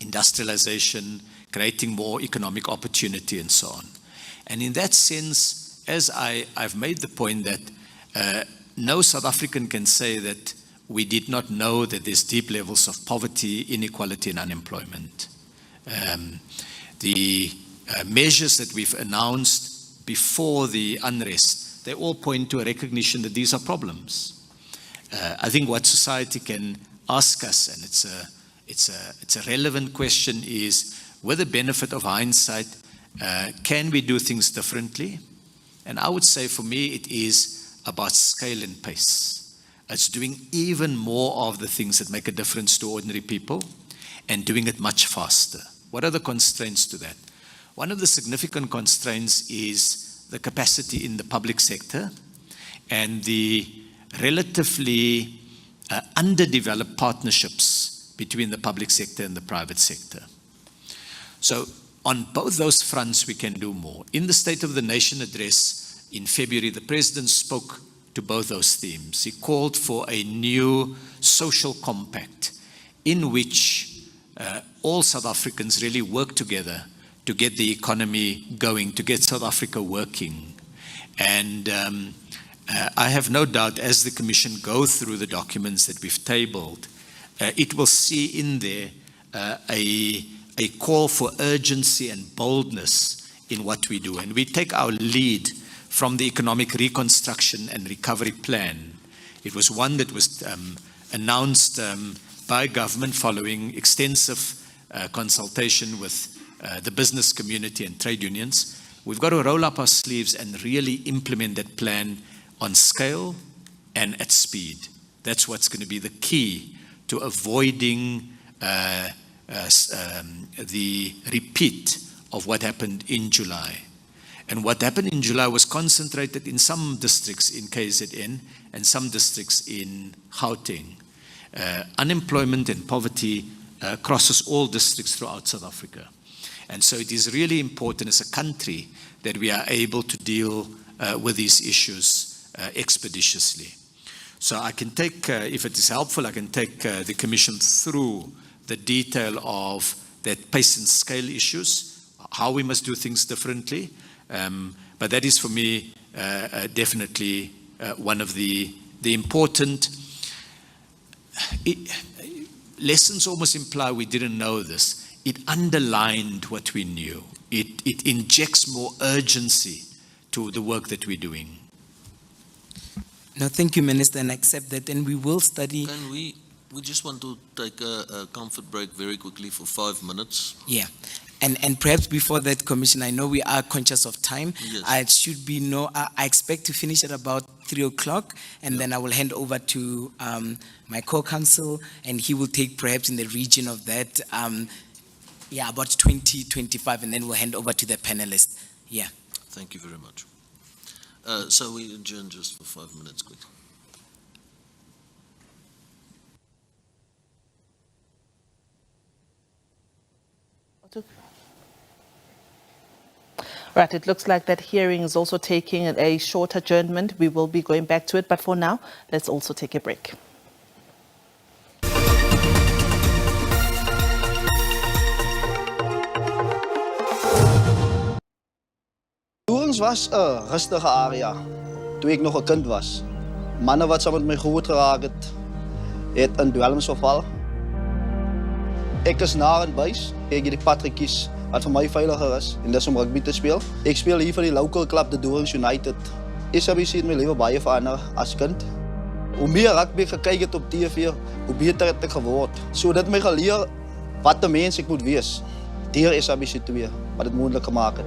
industrialization, creating more economic opportunity, and so on. And in that sense, as I've made the point that no South African can say that we did not know that there's deep levels of poverty, inequality, and unemployment. The measures that we've announced before the unrest, they all point to a recognition that these are problems. I think what society can ask us, and it's a relevant question, is, with the benefit of hindsight, can we do things differently? And I would say for me, it is about scale and pace. It's doing even more of the things that make a difference to ordinary people and doing it much faster. What are the constraints to that? One of the significant constraints is the capacity in the public sector and the relatively underdeveloped partnerships between the public sector and the private sector. So on both those fronts, we can do more. In the State of the Nation address in February, the President spoke to both those themes. He called for a new social compact in which all South Africans really work together to get the economy going, to get South Africa working. And I have no doubt, as the Commission go through the documents that we've tabled, it will see in there a call for urgency and boldness in what we do. And we take our lead from the Economic Reconstruction and Recovery Plan. It was one that was announced by government following extensive consultation with the business community and trade unions. We've got to roll up our sleeves and really implement that plan on scale and at speed. That's what's going to be the key to avoiding the repeat of what happened in July. And what happened in July was concentrated in some districts in KZN and some districts in Gauteng. Unemployment and poverty crosses all districts throughout South Africa. And so it is really important as a country that we are able to deal with these issues expeditiously. So I can take, if it is helpful, I can take the Commission through the detail of that pace and scale issues, how we must do things differently. But that is for me definitely one of the important lessons. Almost imply we didn't know this. It underlined what we knew. It injects more urgency to the work that we're doing. No, thank you, Minister, and I accept that. And we will study. Can we just want to take a comfort break very quickly for 5 minutes? Yeah. And perhaps before that, Commissioner, I know we are conscious of time. Yes. I expect to finish at about 3 o'clock, and then I will hand over to my co-counsel, and he will take perhaps in the region of that, about 20-25, and then we'll hand over to the panelists. Yeah. Thank you very much. So we adjourn just for 5 minutes quickly. Right, it looks like that hearing is also taking a short adjournment. We will be going back to it, but for now, let's also take a break. Hearings was 'n rustige area toe ek nog 'n kind was. Manne wat saam met my groot geraak het in dwelms verval. Ek is na en buis, ek het die pad gekies wat vir my veiliger is en dis om rugby te speel. Ek speel hier vir die local club, the Doings United. SABC het my lewe baie verander as kind. Hoe meer rugby gekyk het op TV, hoe beter het ek geword. So dit my geleer wat 'n mens ek moet wees deur SABC 2, wat dit moontlik gemaak het.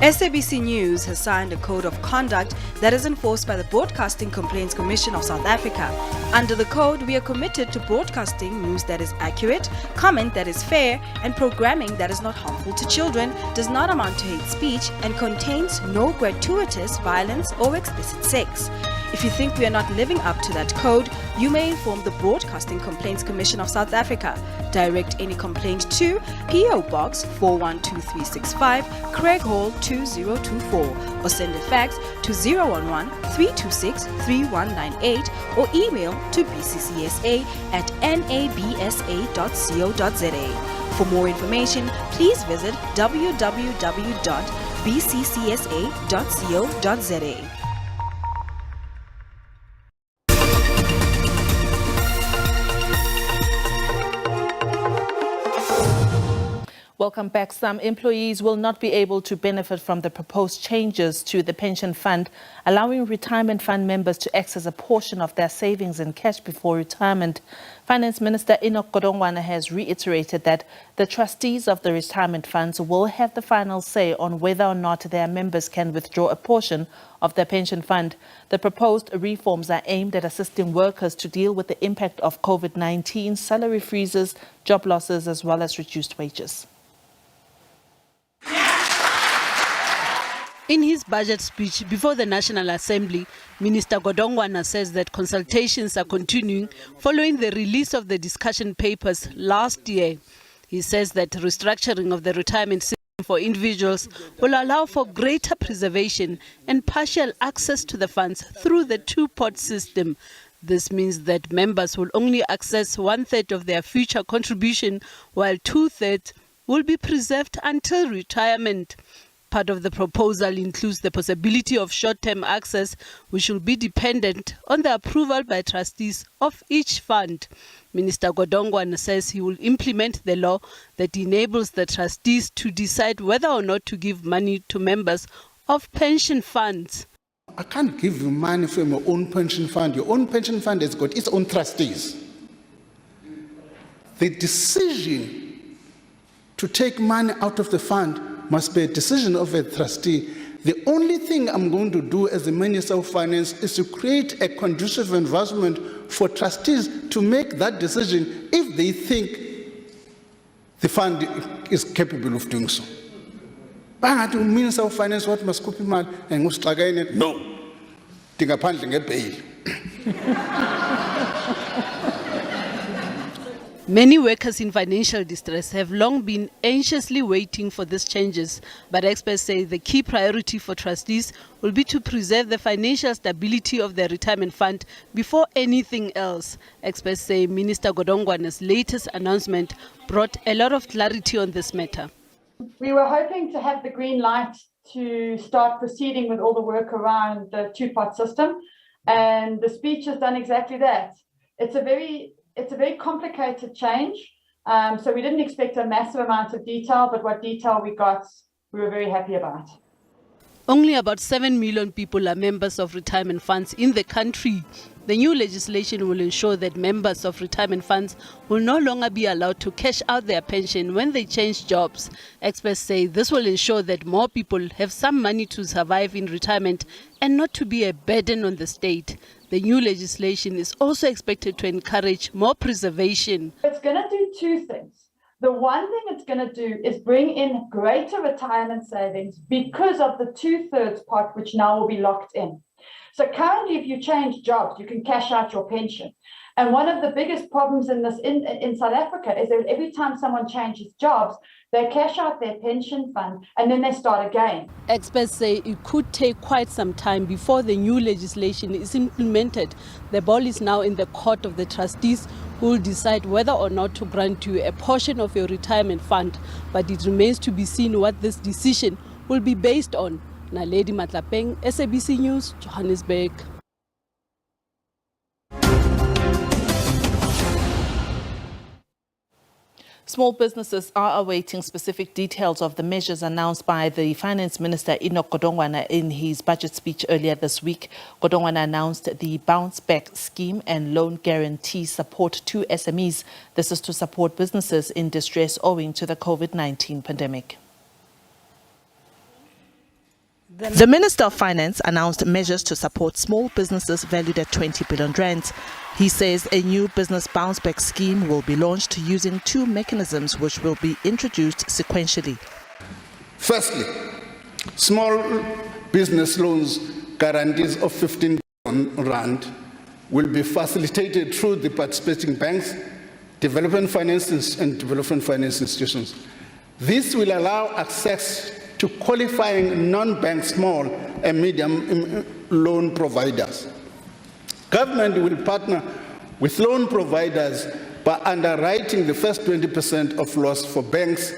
SABC News has signed a code of conduct that is enforced by the Broadcasting Complaints Commission of South Africa. Under the code, we are committed to broadcasting news that is accurate, comment that is fair, and programming that is not harmful to children, does not amount to hate speech, and contains no gratuitous violence or explicit sex. If you think we are not living up to that code, you may inform the Broadcasting Complaints Commission of South Africa. Direct any complaint to PO Box 412365, Craig Hall 2024, or send a fax to 011 326 3198 or email to bccsa@nabsa.co.za. For more information, please visit www.bccsa.co.za. Welcome back. Some employees will not be able to benefit from the proposed changes to the pension fund, allowing retirement fund members to access a portion of their savings in cash before retirement. Finance Minister Enoch Godongwana has reiterated that the trustees of the retirement funds will have the final say on whether or not their members can withdraw a portion of their pension fund. The proposed reforms are aimed at assisting workers to deal with the impact of COVID-19, salary freezes, job losses, as well as reduced wages. In his budget speech before the National Assembly, Minister Godongwana says that consultations are continuing following the release of the discussion papers last year. He says that restructuring of the retirement system for individuals will allow for greater preservation and partial access to the funds through the two-pot system. This means that members will only access 1/3 of their future contribution, while 2/3 will be preserved until retirement. Part of the proposal includes the possibility of short-term access, which will be dependent on the approval by trustees of each fund. Minister Godongwana says he will implement the law that enables the trustees to decide whether or not to give money to members of pension funds. I can't give you money from your own pension fund. Your own pension fund has got its own trustees. The decision to take money out of the fund must be a decision of a trustee. The only thing I'm going to do as the Minister of Finance is to create a conducive environment for trustees to make that decision if they think the fund is capable of doing so. But Minister of Finance, what must copy man and no. Many workers in financial distress have long been anxiously waiting for these changes, but experts say the key priority for trustees will be to preserve the financial stability of their retirement fund before anything else. Experts say Minister Godongwana's latest announcement brought a lot of clarity on this matter. We were hoping to have the green light to start proceeding with all the work around the two-pot system, and the speech has done exactly that. It's a very complicated change, so we didn't expect a massive amount of detail, but what detail we got, we were very happy about. Only about 7 million people are members of retirement funds in the country. The new legislation will ensure that members of retirement funds will no longer be allowed to cash out their pension when they change jobs. Experts say this will ensure that more people have some money to survive in retirement and not to be a burden on the state. The new legislation is also expected to encourage more preservation. It's going to do two things. The one thing it's going to do is bring in greater retirement savings because of the 2/3 pot, which now will be locked in. So currently, if you change jobs, you can cash out your pension. And one of the biggest problems in this in South Africa is that every time someone changes jobs, they cash out their pension fund and then they start again. Experts say it could take quite some time before the new legislation is implemented. The ball is now in the court of the trustees, who will decide whether or not to grant you a portion of your retirement fund. But it remains to be seen what this decision will be based on. Naledi Matlapeng, SABC News, Johannesburg. Small businesses are awaiting specific details of the measures announced by the Finance Minister Enoch Godongwana in his budget speech earlier this week. Godongwana announced the Bounce Back Scheme and loan guarantee support to SMEs. This is to support businesses in distress owing to the COVID-19 pandemic. The Minister of Finance announced measures to support small businesses valued at 20 billion rand. He says a new business bounce back scheme will be launched using two mechanisms which will be introduced sequentially. Firstly, small business loans guarantees of 15 billion rand will be facilitated through the participating banks, development finance and development finance institutions. This will allow access to qualifying non-bank small and medium loan providers. Government will partner with loan providers by underwriting the first 20% of loss for banks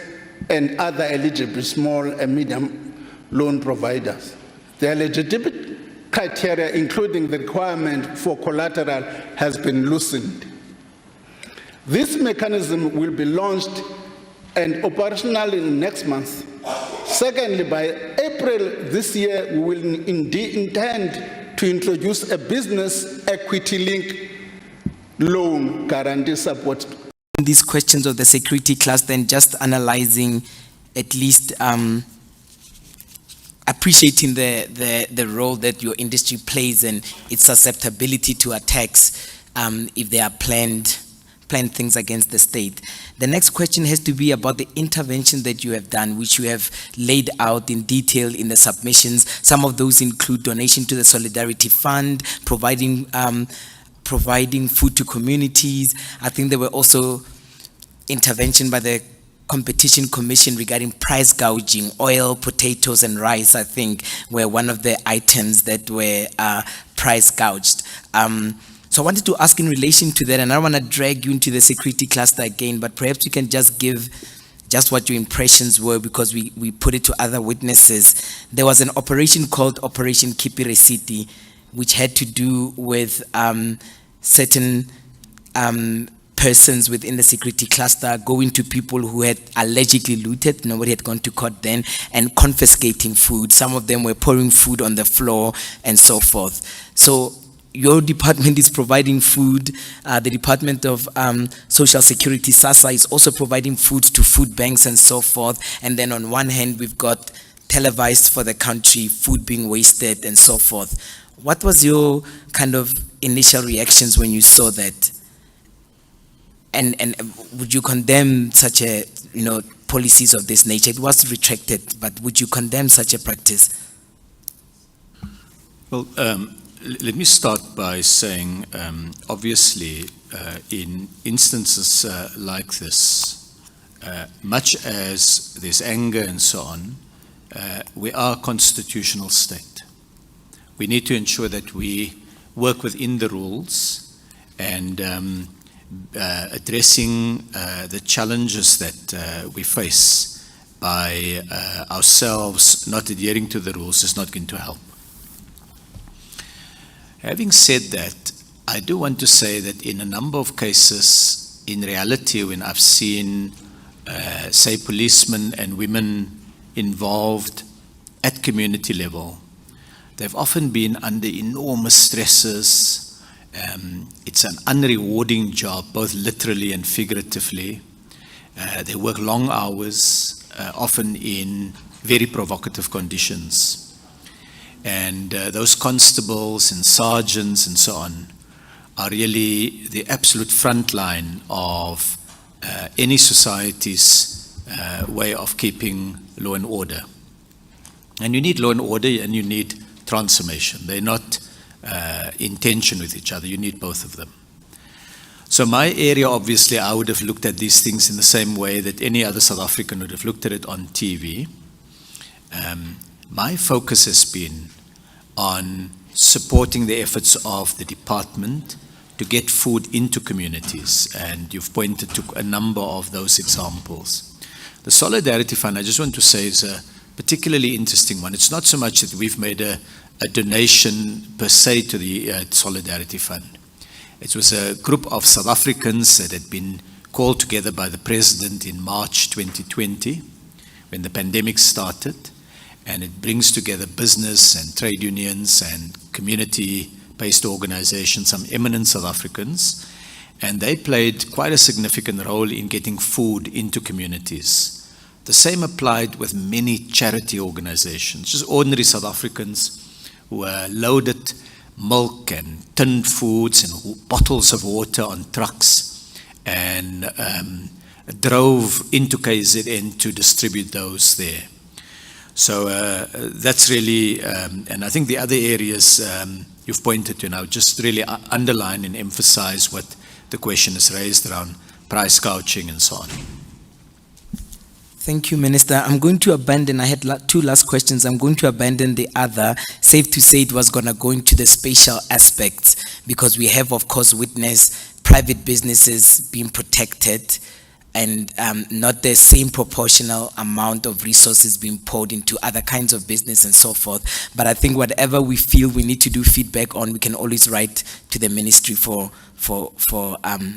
and other eligible small and medium loan providers. The eligibility criteria, including the requirement for collateral, has been loosened. This mechanism will be launched and operational next month. Secondly, by April this year, we will indeed intend to introduce a business equity-linked loan guarantee support. These questions of the security cluster and just analyzing, at least appreciating the role that your industry plays and its susceptibility to attacks if they are planned things against the state. The next question has to be about the intervention that you have done, which you have laid out in detail in the submissions. Some of those include donation to the Solidarity Fund, providing food to communities. I think there were also intervention by the Competition Commission regarding price gouging. Oil, potatoes, and rice, I think, were one of the items that were price gouged. So I wanted to ask in relation to that, and I don't want to drag you into the security cluster again, but perhaps you can just give just what your impressions were, because we put it to other witnesses. There was an operation called Operation Kipi Resiti, which had to do with certain persons within the security cluster going to people who had allegedly looted, nobody had gone to court then, and confiscating food. Some of them were pouring food on the floor and so forth. So your department is providing food. The Department of Social Security, SASSA, is also providing food to food banks and so forth. And then on one hand, we've got televised for the country, food being wasted and so forth. What was your kind of initial reactions when you saw that? And would you condemn such a, policies of this nature? It was retracted, but would you condemn such a practice? Well, let me start by saying, obviously, in instances like this, much as there's anger and so on, we are a constitutional state. We need to ensure that we work within the rules and addressing the challenges that we face by ourselves not adhering to the rules is not going to help. Having said that, I do want to say that in a number of cases, in reality, when I've seen, say, policemen and women involved at community level, they've often been under enormous stresses. It's an unrewarding job, both literally and figuratively. They work long hours, often in very provocative conditions. And those constables and sergeants and so on are really the absolute front line of any society's way of keeping law and order. And you need law and order and you need transformation. They're not in tension with each other. You need both of them. So my area, obviously, I would have looked at these things in the same way that any other South African would have looked at it on TV. My focus has been on supporting the efforts of the department to get food into communities, and you've pointed to a number of those examples. The Solidarity Fund, I just want to say, is a particularly interesting one. It's not so much that we've made a donation per se to the Solidarity Fund. It was a group of South Africans that had been called together by the President in March 2020, when the pandemic started, and it brings together business and trade unions and community-based organizations, some eminent South Africans, and they played quite a significant role in getting food into communities. The same applied with many charity organizations, just ordinary South Africans who loaded milk and tinned foods and bottles of water on trucks and drove into KZN to distribute those there. So that's really, and I think the other areas you've pointed to now just really underline and emphasize what the question is raised around price gouging and so on. Thank you, Minister. I'm going to abandon, I had two last questions. I'm going to abandon the other. Safe to say it was going to go into the spatial aspects, because we have, of course, witnessed private businesses being protected and not the same proportional amount of resources being poured into other kinds of business and so forth. But I think whatever we feel we need to do feedback on, we can always write to the ministry for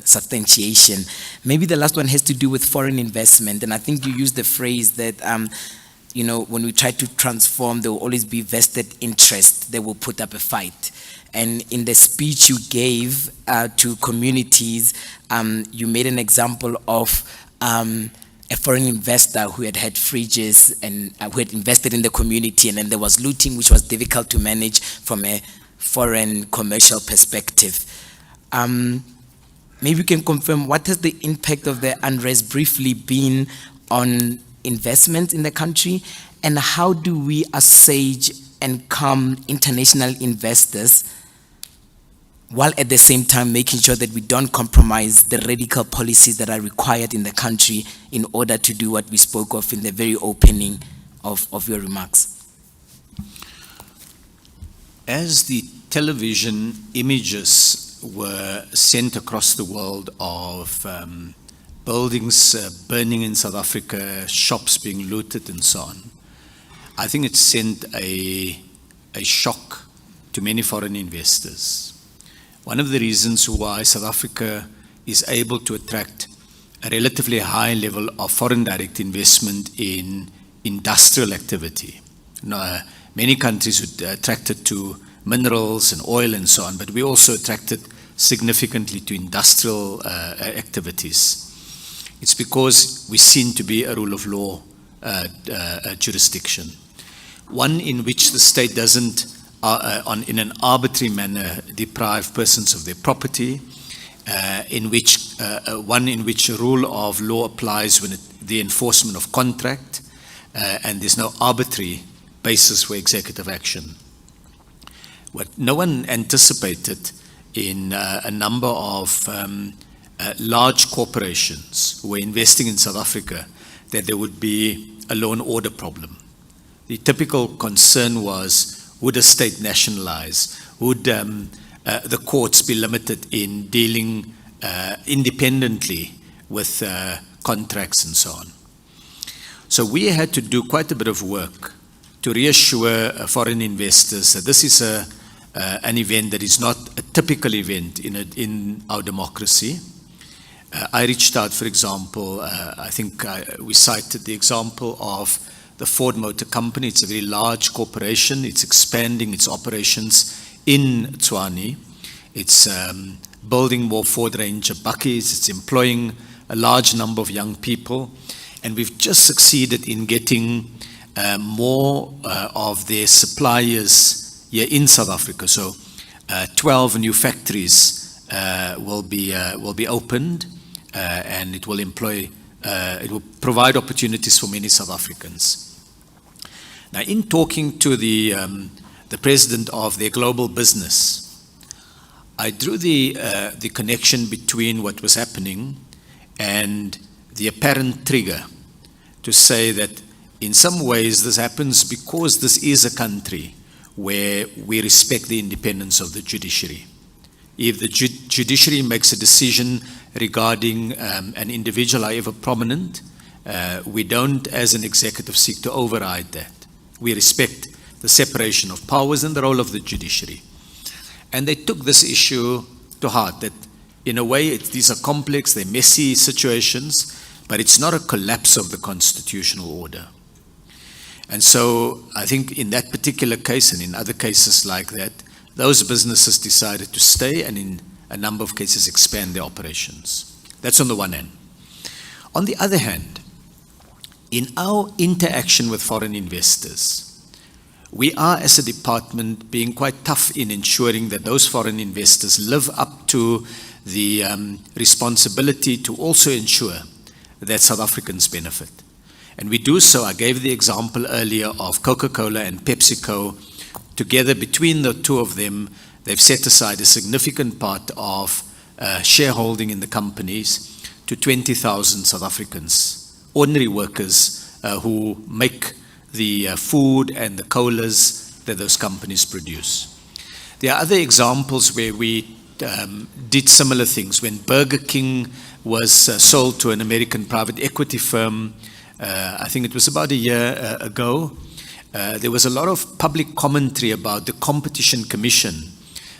substantiation. Maybe the last one has to do with foreign investment, and I think you used the phrase that you know, when we try to transform, there will always be vested interest that will put up a fight. And in the speech you gave to communities, you made an example of a foreign investor who had fridges and who had invested in the community, and then there was looting, which was difficult to manage from a foreign commercial perspective. Maybe you can confirm, what has the impact of the unrest briefly been on investment in the country, and how do we assuage and calm international investors while at the same time making sure that we don't compromise the radical policies that are required in the country in order to do what we spoke of in the very opening of your remarks? As the television images were sent across the world of buildings burning in South Africa, shops being looted and so on, I think it sent a shock to many foreign investors. One of the reasons why South Africa is able to attract a relatively high level of foreign direct investment in industrial activity. Many countries are attracted to minerals and oil and so on, but we also attracted significantly to industrial activities. It's because we seem to be a rule of law jurisdiction, one in which the state doesn't in an arbitrary manner deprive persons of their property, one in which a rule of law applies when the enforcement of contract, and there's no arbitrary basis for executive action. What no one anticipated in a number of large corporations who were investing in South Africa, that there would be a law and order problem. The typical concern was, would a state nationalize? Would the courts be limited in dealing independently with contracts and so on? So we had to do quite a bit of work to reassure foreign investors that this is an event that is not a typical event in our democracy. I reached out, for example, I think we cited the example of the Ford Motor Company. It's a very large corporation. It's expanding its operations in Tshwane. It's building more Ford Ranger bakkies. It's employing a large number of young people. And we've just succeeded in getting more of their suppliers here in South Africa. So 12 new factories will be opened, and it will provide opportunities for many South Africans. Now, in talking to the president of their global business, I drew the connection between what was happening and the apparent trigger to say that in some ways this happens because this is a country where we respect the independence of the judiciary. If the judiciary makes a decision regarding an individual, however prominent, We don't, as an executive, seek to override that. We respect the separation of powers and the role of the judiciary. And they took this issue to heart, that in a way these are complex, they're messy situations, but it's not a collapse of the constitutional order. And so I think in that particular case and in other cases like that, those businesses decided to stay and in a number of cases expand their operations. That's on the one hand. On the other hand, in our interaction with foreign investors, we are as a department being quite tough in ensuring that those foreign investors live up to the responsibility to also ensure that South Africans benefit. And we do so. I gave the example earlier of Coca-Cola and PepsiCo. Together, between the two of them, they've set aside a significant part of shareholding in the companies to 20,000 South Africans, ordinary workers who make the food and the colas that those companies produce. There are other examples where we did similar things. When Burger King was sold to an American private equity firm, I think it was about a year ago, there was a lot of public commentary about the Competition Commission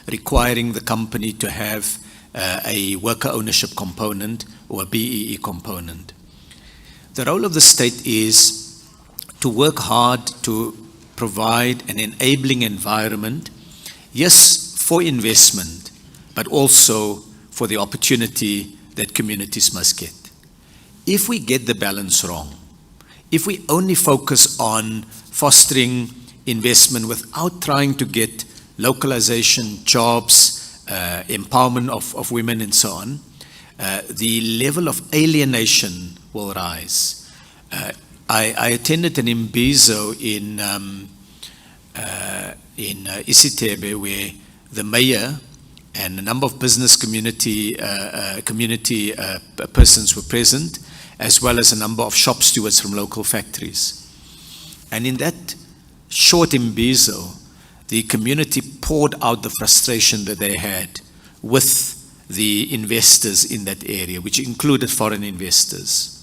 requiring the company to have a worker ownership component or a BEE component. The role of the state is to work hard to provide an enabling environment, yes, for investment, but also for the opportunity that communities must get. If we get the balance wrong, if we only focus on fostering investment without trying to get localization, jobs, empowerment of women and so on, the level of alienation will rise. I attended an imbizo in Isitebe, where the mayor and a number of business community persons were present, as well as a number of shop stewards from local factories. And in that short imbizo, the community poured out the frustration that they had with the investors in that area, which included foreign investors.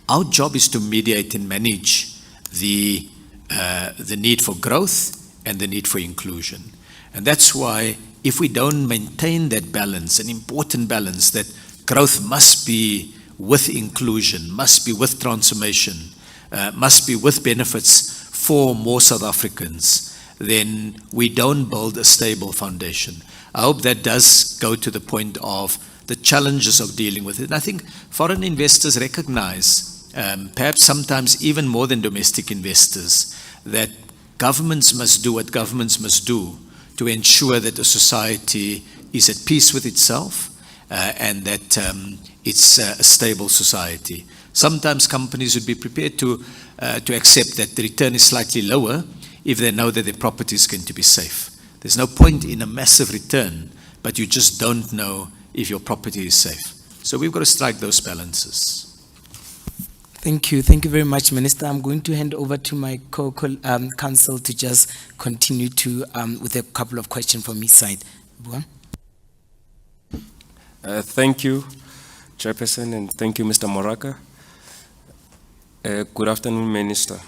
Our job is to mediate and manage the need for growth and the need for inclusion. And that's why if we don't maintain that balance, an important balance, that growth must be with inclusion, must be with transformation, must be with benefits for more South Africans, then we don't build a stable foundation. I hope that does go to the point of the challenges of dealing with it. And I think foreign investors recognize, perhaps sometimes even more than domestic investors, that governments must do what governments must do to ensure that a society is at peace with itself and that it's a stable society. Sometimes companies would be prepared to accept that the return is slightly lower if they know that their property is going to be safe. There's no point in a massive return, but you just don't know if your property is safe. So we've got to strike those balances. Thank you. Thank you very much, Minister. I'm going to hand over to my co-counsel to just continue to with a couple of questions from his side. Thank you, Chairperson, and thank you, Mr. Moraka. Good afternoon, Minister.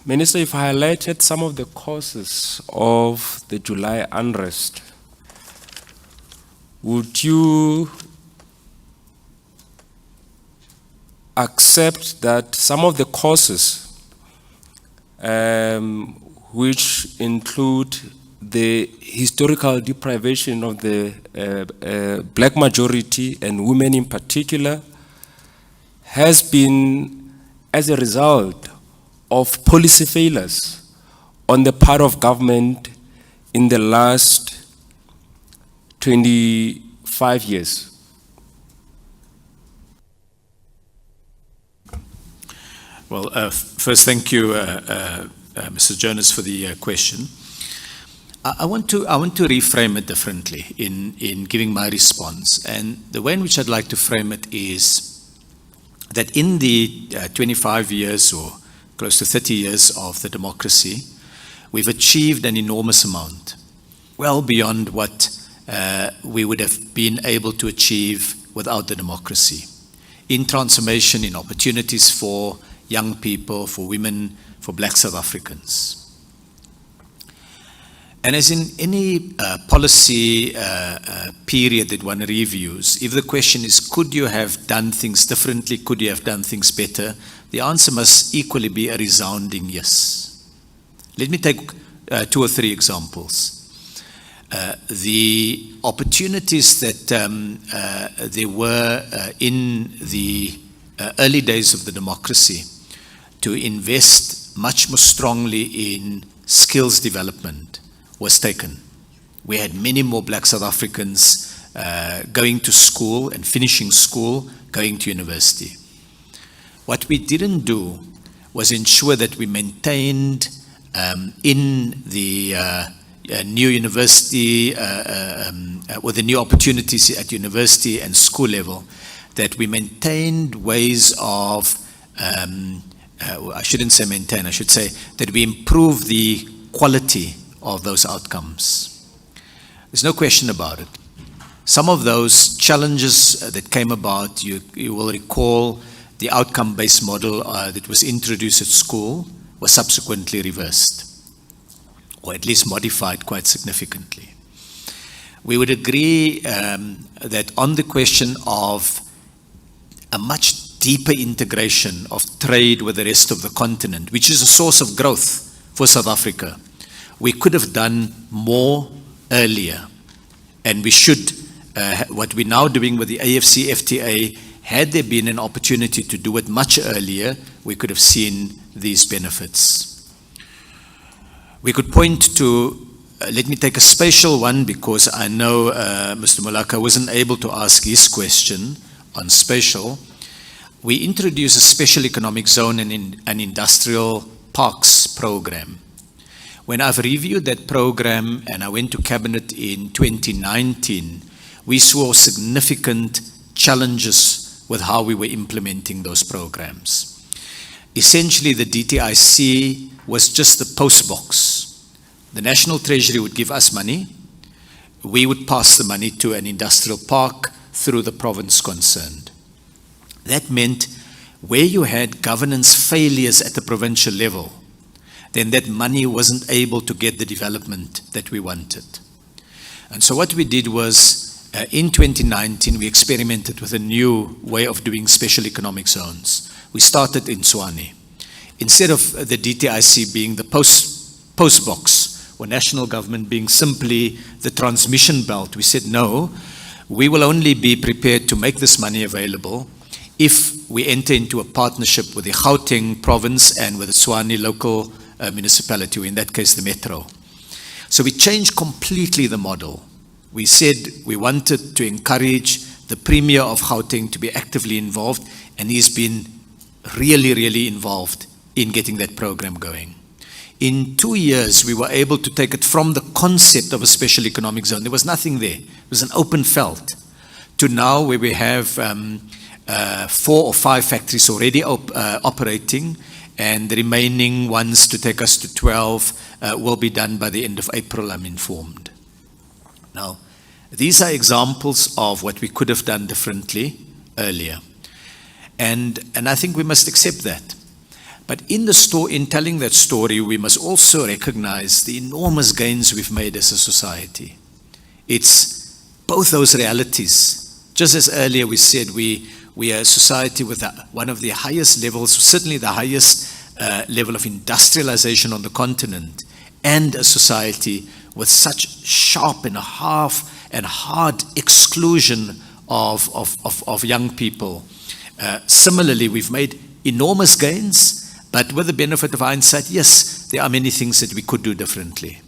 Minister, you've highlighted some of the causes of the July unrest. Would you accept that some of the causes, which include the historical deprivation of the black majority and women in particular, has been as a result of policy failures on the part of government in the last 25 years? Well, first, thank you, Mr. Jonas, for the question. I want to reframe it differently in giving my response. And the way in which I'd like to frame it is that in the 25 years or close to 30 years of the democracy, we've achieved an enormous amount, well beyond what we would have been able to achieve without the democracy. In transformation, in opportunities for young people, for women, for black South Africans. And as in any policy period that one reviews, if the question is, could you have done things differently, could you have done things better, the answer must equally be a resounding yes. Let me take 2 or 3 examples. The opportunities that there were in the early days of the democracy to invest much more strongly in skills development was taken. We had many more black South Africans going to school and finishing school, going to university. What we didn't do was ensure that we maintained in the new university, with the new opportunities at university and school level, that we maintained ways of, I shouldn't say maintain, I should say that we improve the quality of those outcomes. There's no question about it. Some of those challenges that came about, you will recall the outcome-based model that was introduced at school was subsequently reversed, or at least modified quite significantly. We would agree that on the question of a much deeper integration of trade with the rest of the continent, which is a source of growth for South Africa, we could have done more earlier. And we should, what we're now doing with the AFC FTA, had there been an opportunity to do it much earlier, we could have seen these benefits. We could point to, let me take a spatial one, because I know Mr. Molaka wasn't able to ask his question on spatial. We introduced a special economic zone and an industrial parks program. When I've reviewed that program and I went to Cabinet in 2019, we saw significant challenges with how we were implementing those programs. Essentially, the DTIC was just the post box. The National Treasury would give us money. We would pass the money to an industrial park through the province concerned. That meant where you had governance failures at the provincial level, then that money wasn't able to get the development that we wanted. And so what we did was, in 2019, we experimented with a new way of doing special economic zones. We started in Tshwane. Instead of the DTIC being the post box, or national government being simply the transmission belt, we said, no, we will only be prepared to make this money available if we enter into a partnership with the Gauteng province and with the Tshwane local municipality, or in that case, the metro. So we changed completely the model. We said we wanted to encourage the Premier of Gauteng to be actively involved, and he's been really, really involved in getting that program going. In 2 years, we were able to take it from the concept of a special economic zone. There was nothing there. It was an open felt, to now where we have 4 or 5 factories already operating, and the remaining ones to take us to 12 will be done by the end of April, I'm informed. Now, these are examples of what we could have done differently earlier. And I think we must accept that. But in telling that story, we must also recognize the enormous gains we've made as a society. It's both those realities. Just as earlier we said, we are a society with one of the highest levels, certainly the highest level of industrialization on the continent, and a society with such sharp and hard exclusion of young people. Similarly, we've made enormous gains, but with the benefit of hindsight, yes, there are many things that we could do differently.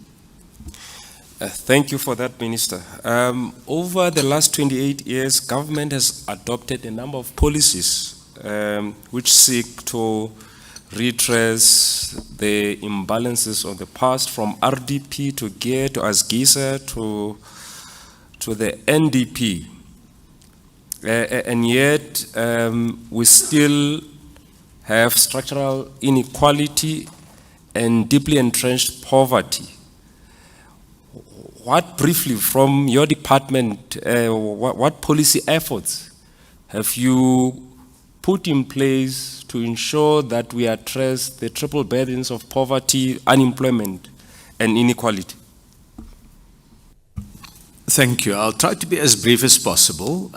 Thank you for that, Minister. Over the last 28 years, government has adopted a number of policies which seek to redress the imbalances of the past, from RDP to GEAR to ASGISA to the NDP. And yet, we still have structural inequality and deeply entrenched poverty. what briefly from your department, what policy efforts have you put in place to ensure that we address the triple burdens of poverty, unemployment, and inequality? Thank you. I'll try to be as brief as possible,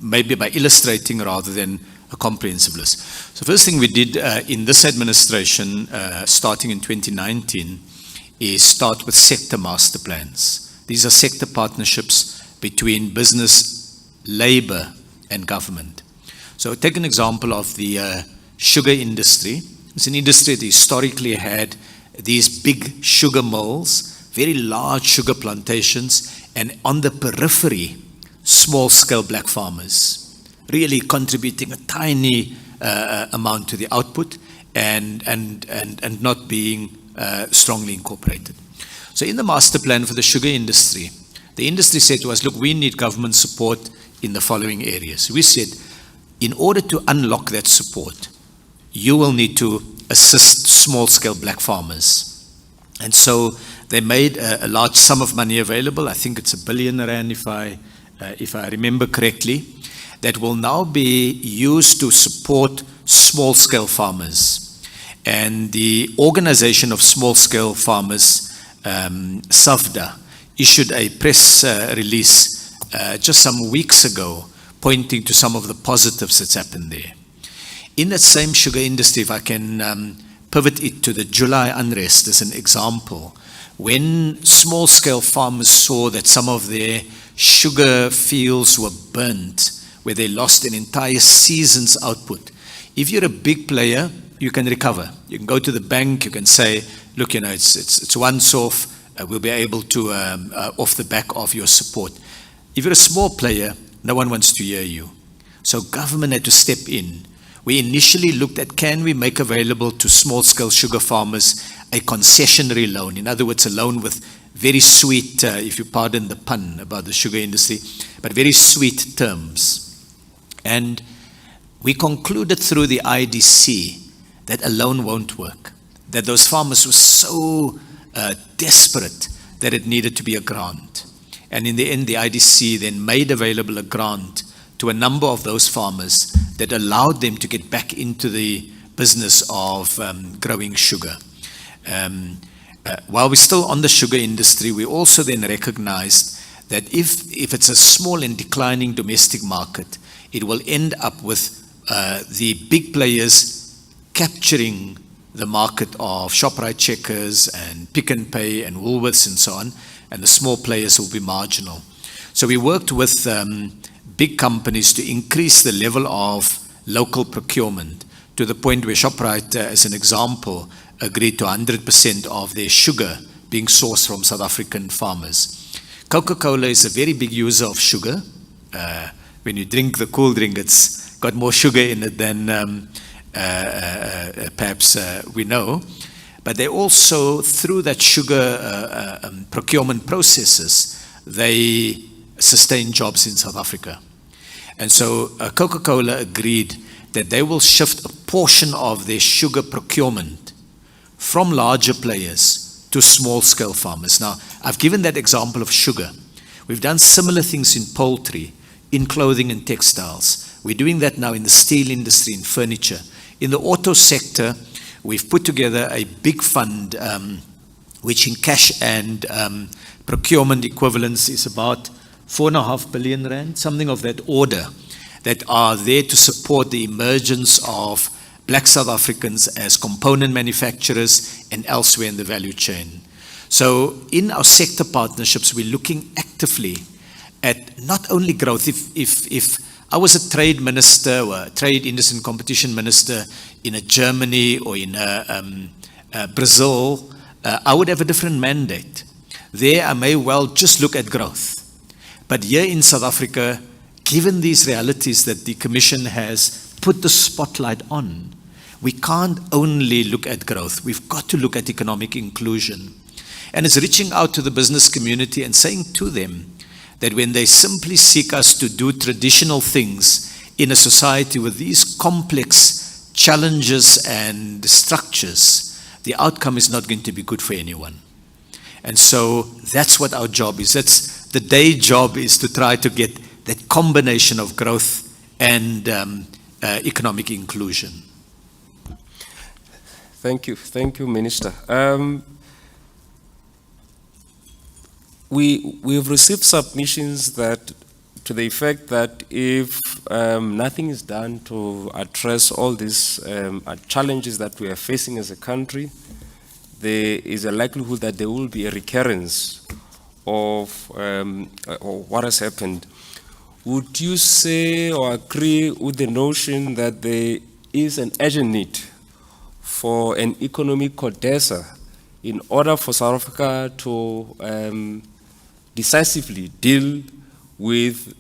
maybe by illustrating rather than a comprehensive list. So first thing we did in this administration, starting in 2019, is start with sector master plans. These are sector partnerships between business, labor, and government. So take an example of the sugar industry. It's an industry that historically had these big sugar mills, very large sugar plantations, and on the periphery, small-scale black farmers, really contributing a tiny amount to the output and not being strongly incorporated. So in the master plan for the sugar industry, the industry said to us, look, we need government support in the following areas. We said, in order to unlock that support, you will need to assist small-scale black farmers. And so they made a large sum of money available. I think it's R1 billion, if I remember correctly, that will now be used to support small-scale farmers. And the Organization of Small-Scale Farmers, SAFDA, issued a press release just some weeks ago, pointing to some of the positives that's happened there. In that same sugar industry, if I can pivot it to the July unrest as an example, when small-scale farmers saw that some of their sugar fields were burnt, where they lost an entire season's output, if you're a big player, you can recover. You can go to the bank, you can say, look, it's once off, we'll be able to, off the back of your support. If you're a small player, no one wants to hear you. So government had to step in. We initially looked at, can we make available to small-scale sugar farmers a concessionary loan? In other words, a loan with very sweet, if you pardon the pun about the sugar industry, but very sweet terms. And we concluded through the IDC that a loan won't work, that those farmers were so desperate that it needed to be a grant. And in the end, the IDC then made available a grant to a number of those farmers that allowed them to get back into the business of growing sugar. While we're still on the sugar industry, we also then recognized that if it's a small and declining domestic market, it will end up with the big players capturing the market of ShopRite, Checkers, and Pick n Pay, and Woolworths, and so on, and the small players will be marginal. So we worked with big companies to increase the level of local procurement to the point where ShopRite, as an example, agreed to 100% of their sugar being sourced from South African farmers. Coca-Cola is a very big user of sugar. When you drink the cool drink, it's got more sugar in it than perhaps we know. But they also, through that sugar procurement processes, they sustain jobs in South Africa. And so Coca-Cola agreed that they will shift a portion of their sugar procurement from larger players to small-scale farmers. Now, I've given that example of sugar. We've done similar things in poultry, in clothing and textiles. We're doing that now in the steel industry, in furniture. In the auto sector, we've put together a big fund, which in cash and procurement equivalents is about 4.5 billion rand, something of that order, that are there to support the emergence of black South Africans as component manufacturers and elsewhere in the value chain. So in our sector partnerships, we're looking actively at not only growth. If I was a trade minister or a trade industry and competition minister in a Germany or in Brazil, I would have a different mandate. There I may well just look at growth. But here in South Africa, given these realities that the Commission has put the spotlight on, we can't only look at growth. We've got to look at economic inclusion. And it's reaching out to the business community and saying to them that when they simply seek us to do traditional things in a society with these complex challenges and structures, the outcome is not going to be good for anyone. And so that's what our job is. That's the day job, is to try to get that combination of growth and economic inclusion. Thank you, Minister. We've received submissions that, to the effect that if nothing is done to address all these challenges that we are facing as a country, there is a likelihood that there will be a recurrence of what has happened. Would you say or agree with the notion that there is an urgent need for an economic CODESA in order for South Africa to decisively deal with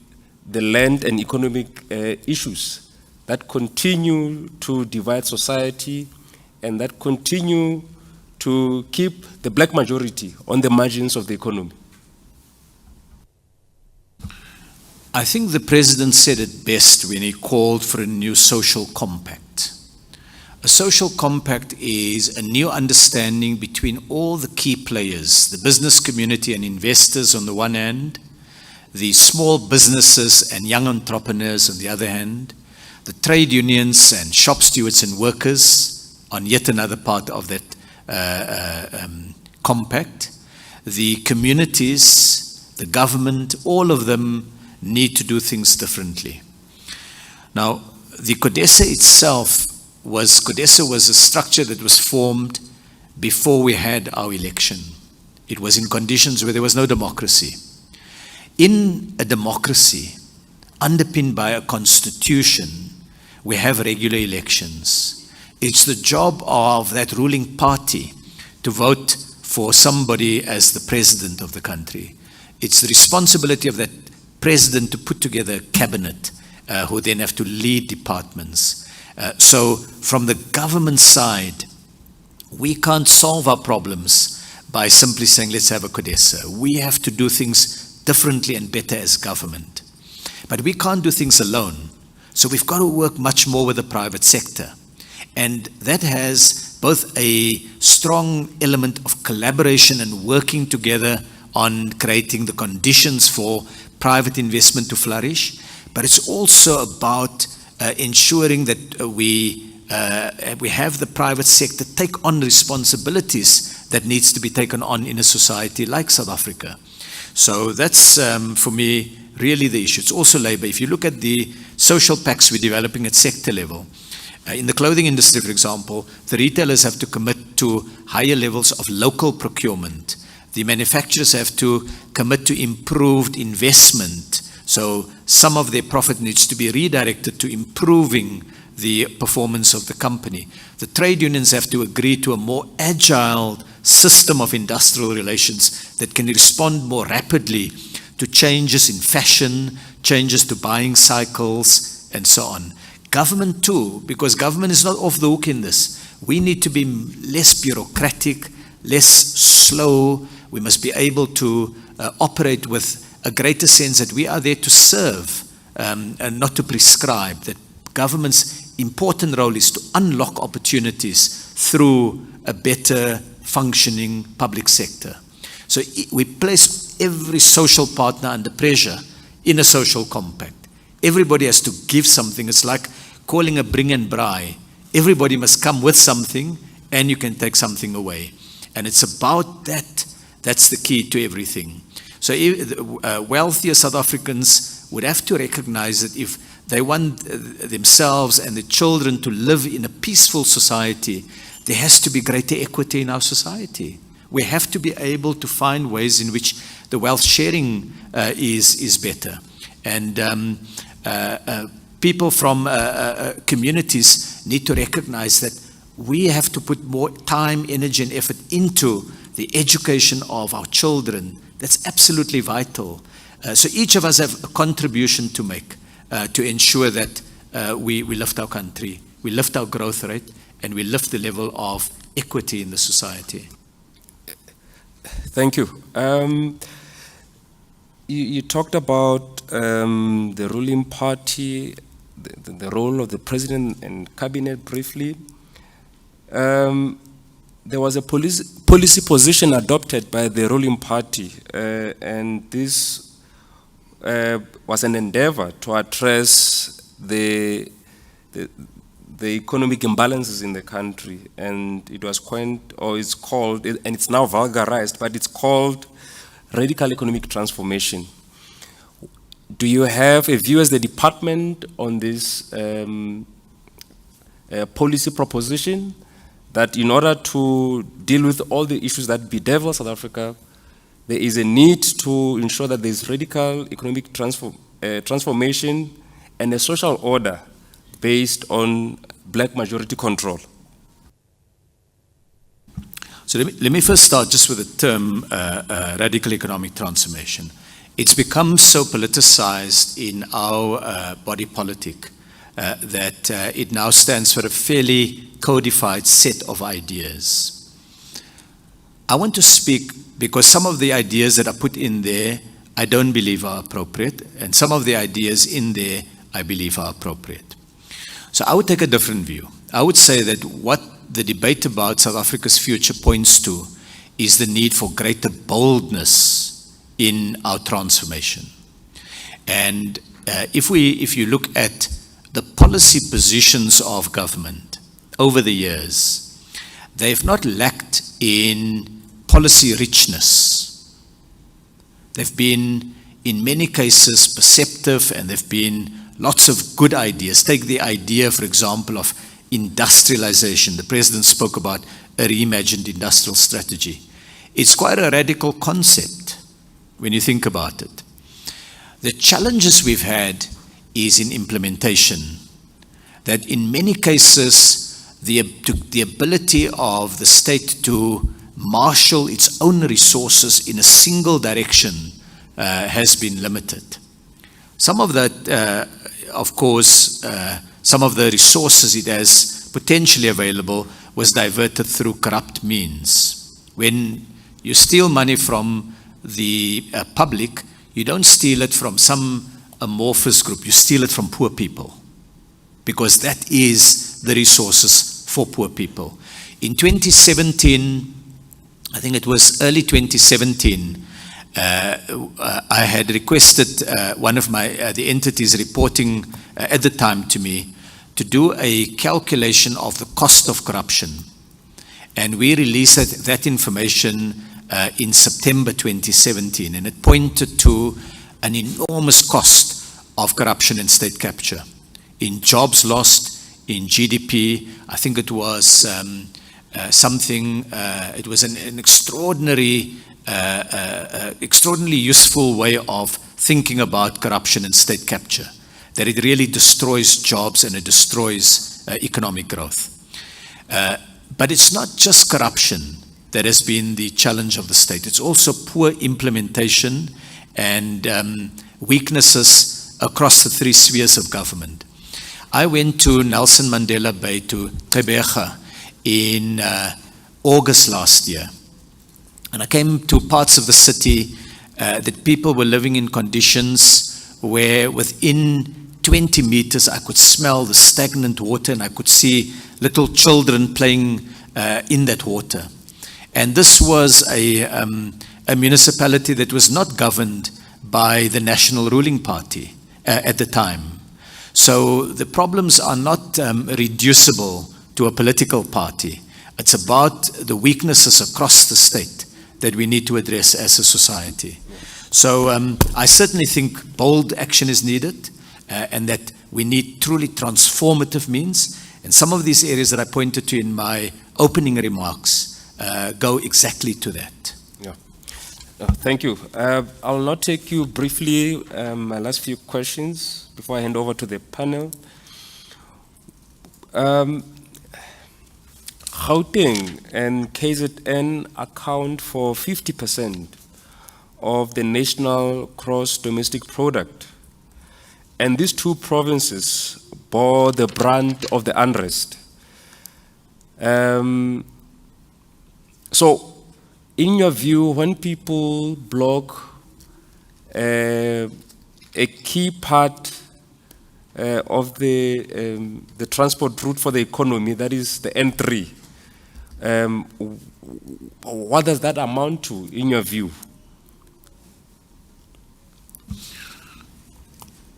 the land and economic issues that continue to divide society and that continue to keep the black majority on the margins of the economy? I think the President said it best when he called for a new social compact. A social compact is a new understanding between all the key players, the business community and investors on the one hand, the small businesses and young entrepreneurs on the other hand, the trade unions and shop stewards and workers on yet another part of that compact, the communities, the government, all of them need to do things differently. Now, the CODESA itself CODESA was a structure that was formed before we had our election. It was in conditions where there was no democracy. In a democracy, underpinned by a constitution, we have regular elections. It's the job of that ruling party to vote for somebody as the president of the country. It's the responsibility of that president to put together a cabinet who then have to lead departments. So from the government side, we can't solve our problems by simply saying, let's have a CODESA. We have to do things differently and better as government. But we can't do things alone. So we've got to work much more with the private sector. And that has both a strong element of collaboration and working together on creating the conditions for private investment to flourish. But it's also about ensuring that we have the private sector take on responsibilities that needs to be taken on in a society like South Africa. So that's, for me, really the issue. It's also labor. If you look at the social pacts we're developing at sector level, in the clothing industry, for example, the retailers have to commit to higher levels of local procurement. The manufacturers have to commit to improved investment. So some of their profit needs to be redirected to improving the performance of the company. The trade unions have to agree to a more agile system of industrial relations that can respond more rapidly to changes in fashion, changes to buying cycles, and so on. Government too, because government is not off the hook in this. We need to be less bureaucratic, less slow. We must be able to operate with a greater sense that we are there to serve and not to prescribe. That government's important role is to unlock opportunities through a better functioning public sector. So we place every social partner under pressure in a social compact. Everybody has to give something. It's like calling a bring and buy. Everybody must come with something and you can take something away. And it's about that. That's the key to everything. So wealthier South Africans would have to recognize that if they want themselves and the children to live in a peaceful society, there has to be greater equity in our society. We have to be able to find ways in which the wealth sharing is better. And people from communities need to recognize that we have to put more time, energy, and effort into the education of our children. That's absolutely vital. So each of us have a contribution to make to ensure that we lift our country, we lift our growth rate, and we lift the level of equity in the society. Thank you. You talked about the ruling party, the role of the president and cabinet briefly. there was a policy position adopted by the ruling party, and this was an endeavor to address the economic imbalances in the country, and it was it's called, and it's now vulgarized, but it's called radical economic transformation. Do you have a view as the department on this policy proposition, that in order to deal with all the issues that bedevil South Africa, there is a need to ensure that there is radical economic transformation and a social order based on black majority control? So let me first start just with the term radical economic transformation. It's become so politicized in our body politic that it now stands for a fairly codified set of ideas. I want to speak because some of the ideas that are put in there I don't believe are appropriate, and some of the ideas in there I believe are appropriate. So I would take a different view. I would say that what the debate about South Africa's future points to is the need for greater boldness in our transformation. And if you look at the policy positions of government over the years, they have not lacked in policy richness. They've been, in many cases, perceptive, and they've been lots of good ideas. Take the idea, for example, of industrialization. The President spoke about a reimagined industrial strategy. It's quite a radical concept when you think about it. The challenges we've had is in implementation, that in many cases the ability of the state to marshal its own resources in a single direction has been limited. Some of that, of course, some of the resources it has potentially available was diverted through corrupt means. When you steal money from the public, you don't steal it from some amorphous group, you steal it from poor people, because that is the resources for poor people. In 2017, I think it was early 2017, I had requested one of the entities reporting at the time to me to do a calculation of the cost of corruption. And we released that information in September 2017, and it pointed to an enormous cost of corruption and state capture in jobs lost, in GDP. I think it was it was an extraordinarily useful way of thinking about corruption and state capture, that it really destroys jobs and it destroys economic growth. But it's not just corruption that has been the challenge of the state. It's also poor implementation and weaknesses across the three spheres of government. I went to Nelson Mandela Bay, to Gqeberha, in August last year. And I came to parts of the city that people were living in conditions where within 20 meters I could smell the stagnant water, and I could see little children playing in that water. And this was a municipality that was not governed by the national ruling party at the time. So the problems are not reducible to a political party. It's about the weaknesses across the state that we need to address as a society. So I certainly think bold action is needed, and that we need truly transformative means. And some of these areas that I pointed to in my opening remarks go exactly to that. Yeah. Thank you. I'll now take you briefly my last few questions before I hand over to the panel. Gauteng and KZN account for 50% of the national gross domestic product. And these two provinces bore the brunt of the unrest. So, in your view, when people block a key part of the transport route for the economy, that is the N3, What does that amount to, in your view?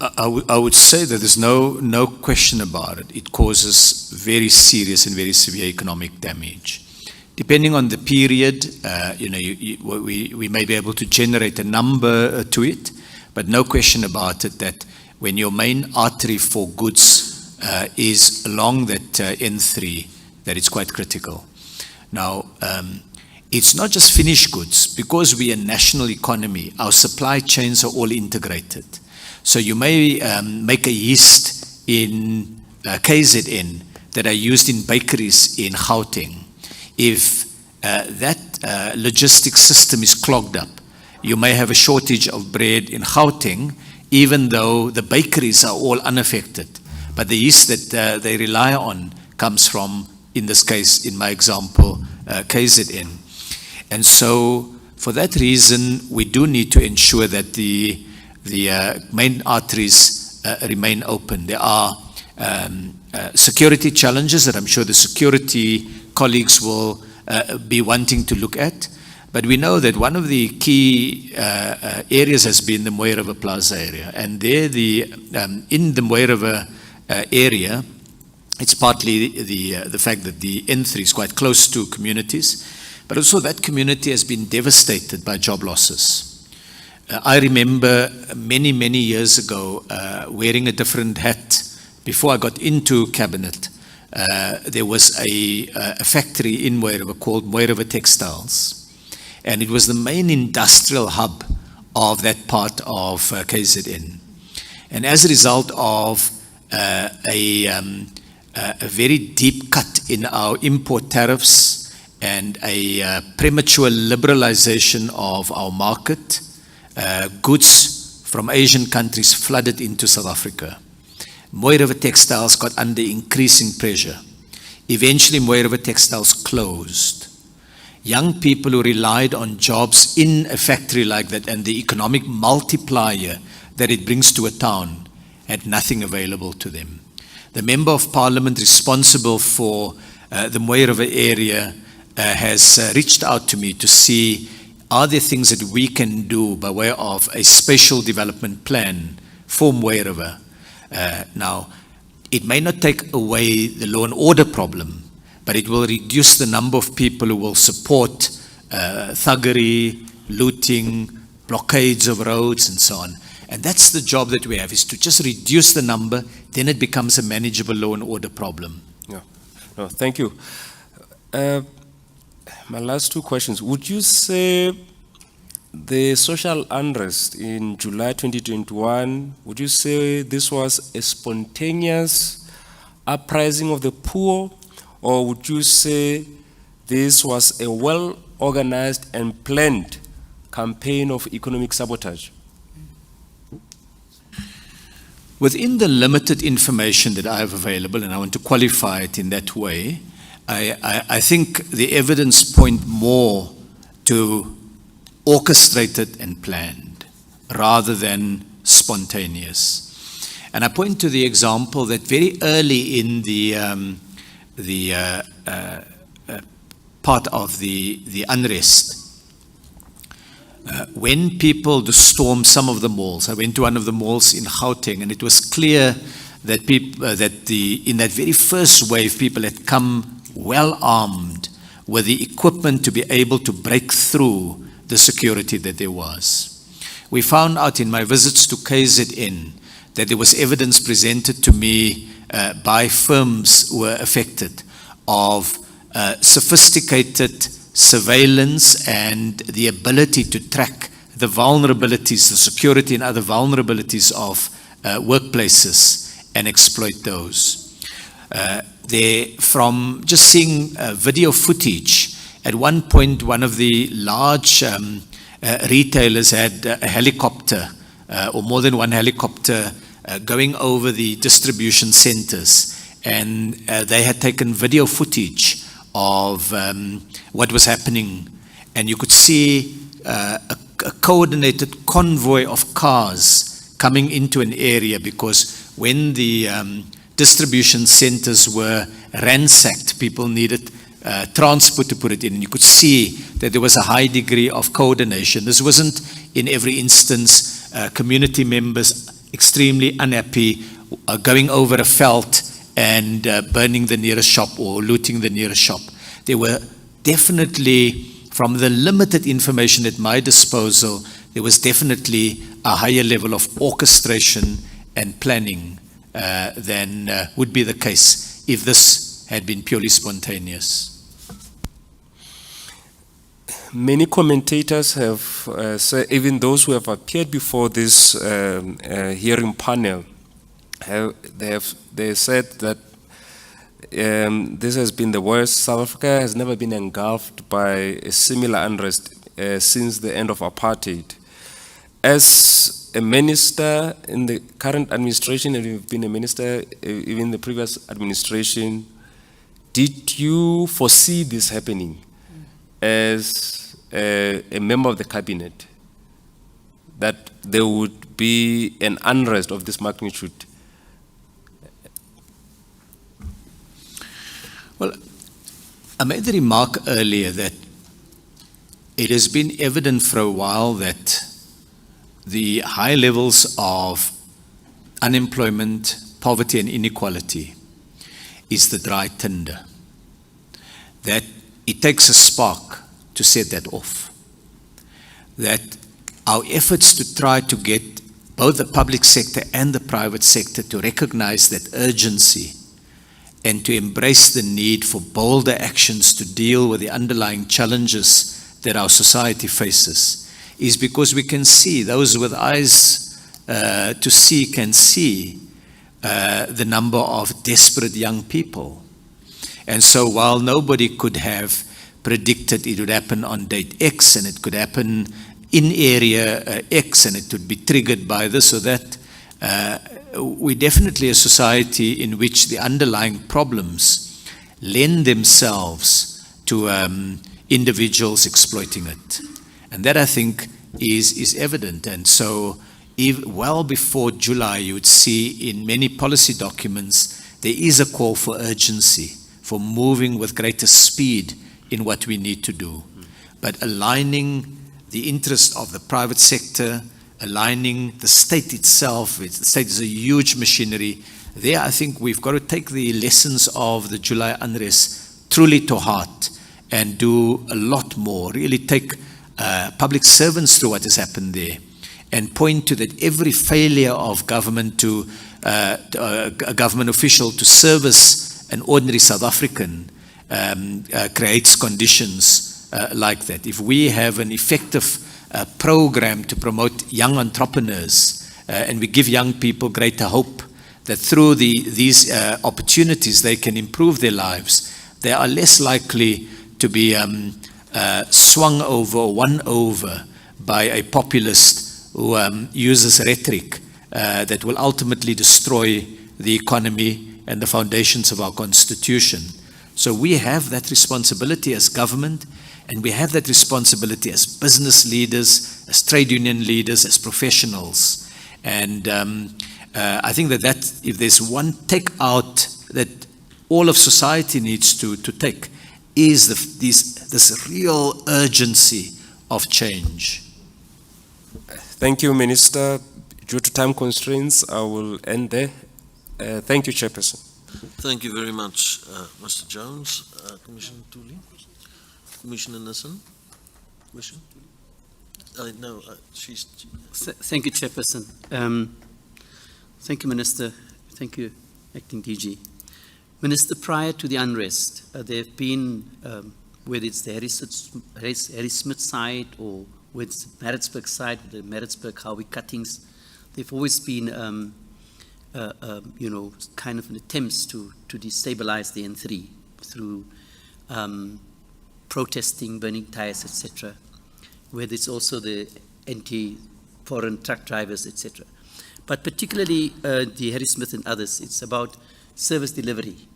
I would say that there's no question about it. It causes very serious and very severe economic damage. Depending on the period, we may be able to generate a number to it, but no question about it that when your main artery for goods is along that N3, that it's quite critical. Now, it's not just finished goods. Because we are a national economy, our supply chains are all integrated. So you may make a yeast in KZN that are used in bakeries in Gauteng. If that logistics system is clogged up, you may have a shortage of bread in Gauteng, even though the bakeries are all unaffected. But the yeast that they rely on comes from, in this case, in my example, KZN. And so for that reason, we do need to ensure that the main arteries remain open. There are security challenges that I'm sure the security colleagues will be wanting to look at. But we know that one of the key areas has been the Mooi River Plaza area. And there, in the Mooi River area, it's partly the fact that the N3 is quite close to communities, but also that community has been devastated by job losses. I remember many, many years ago wearing a different hat. Before I got into cabinet, there was a factory in Mooi River called Mooi River Textiles. And it was the main industrial hub of that part of KZN. And as a result of a very deep cut in our import tariffs and a premature liberalization of our market, goods from Asian countries flooded into South Africa. Mooi River Textiles got under increasing pressure. Eventually, Mooi River Textiles closed. Young people who relied on jobs in a factory like that and the economic multiplier that it brings to a town had nothing available to them. The Member of Parliament responsible for the Mooi River area has reached out to me to see, are there things that we can do by way of a special development plan for Mooi River? Now, it may not take away the law and order problem, but it will reduce the number of people who will support thuggery, looting, blockades of roads, and so on. And that's the job that we have, is to just reduce the number, then it becomes a manageable law and order problem. Yeah. No, thank you. My last two questions. Would you say the social unrest in July 2021, would you say this was a spontaneous uprising of the poor, or would you say this was a well-organized and planned campaign of economic sabotage? Within the limited information that I have available, and I want to qualify it in that way, I think the evidence point more to orchestrated and planned rather than spontaneous. And I point to the example that very early in the part of the unrest, when people stormed some of the malls, I went to one of the malls in Gauteng, and it was clear that in that very first wave, people had come well armed with the equipment to be able to break through the security that there was. We found out in my visits to KZN that there was evidence presented to me by firms who were affected of sophisticated surveillance and the ability to track the vulnerabilities, the security and other vulnerabilities of workplaces and exploit those. From just seeing video footage, at one point one of the large retailers had a helicopter or more than one helicopter going over the distribution centers, and they had taken video footage of what was happening, and you could see a coordinated convoy of cars coming into an area, because when the distribution centers were ransacked, people needed transport to put it in. And you could see that there was a high degree of coordination. This wasn't in every instance community members extremely unhappy going over a veld and burning the nearest shop or looting the nearest shop. There were definitely, from the limited information at my disposal, there was definitely a higher level of orchestration and planning than would be the case if this had been purely spontaneous. Many commentators have said, even those who have appeared before this hearing panel, they said that this has been the worst. South Africa has never been engulfed by a similar unrest since the end of apartheid. As a minister in the current administration, and you've been a minister even in the previous administration, did you foresee this happening as a member of the cabinet, that there would be an unrest of this magnitude? Well, I made the remark earlier that it has been evident for a while that the high levels of unemployment, poverty and inequality is the dry tinder. That it takes a spark to set that off. That our efforts to try to get both the public sector and the private sector to recognize that urgency and to embrace the need for bolder actions to deal with the underlying challenges that our society faces is because we can see, those with eyes to see can see the number of desperate young people. And so while nobody could have predicted it would happen on date X and it could happen in area X and it would be triggered by this or that, we're definitely a society in which the underlying problems lend themselves to individuals exploiting it. And that, I think, is evident. And so well before July, you would see in many policy documents, there is a call for urgency, for moving with greater speed in what we need to do. But aligning the interest of the private sector, aligning the state itself, the state is a huge machinery. There, I think we've got to take the lessons of the July unrest truly to heart and do a lot more, really take public servants through what has happened there and point to that every failure of government to a government official to service an ordinary South African creates conditions like that. If we have an effective program to promote young entrepreneurs and we give young people greater hope that through these opportunities they can improve their lives, they are less likely to be swung over or won over by a populist who uses rhetoric that will ultimately destroy the economy and the foundations of our constitution. So we have that responsibility as government, and we have that responsibility as business leaders, as trade union leaders, as professionals. And I think that if there's one take out that all of society needs to take, is this real urgency of change. Thank you, Minister. Due to time constraints, I will end there. Thank you, Chairperson. Thank you very much, Mr. Jones. Commissioner Tuli? Commissioner Nissen? Commissioner? No, she's... Thank you, Chairperson. Thank you, Minister. Thank you, Acting DG. Minister, prior to the unrest, there have been, whether it's the Harry Smith side or with Maritzburg side, the Maritzburg Howie cuttings, there've always been, kind of an attempts to destabilize the N3 through protesting, burning tires, etc. Whether it's also the anti-foreign truck drivers, etc. But particularly the Harry Smith and others, it's about service delivery.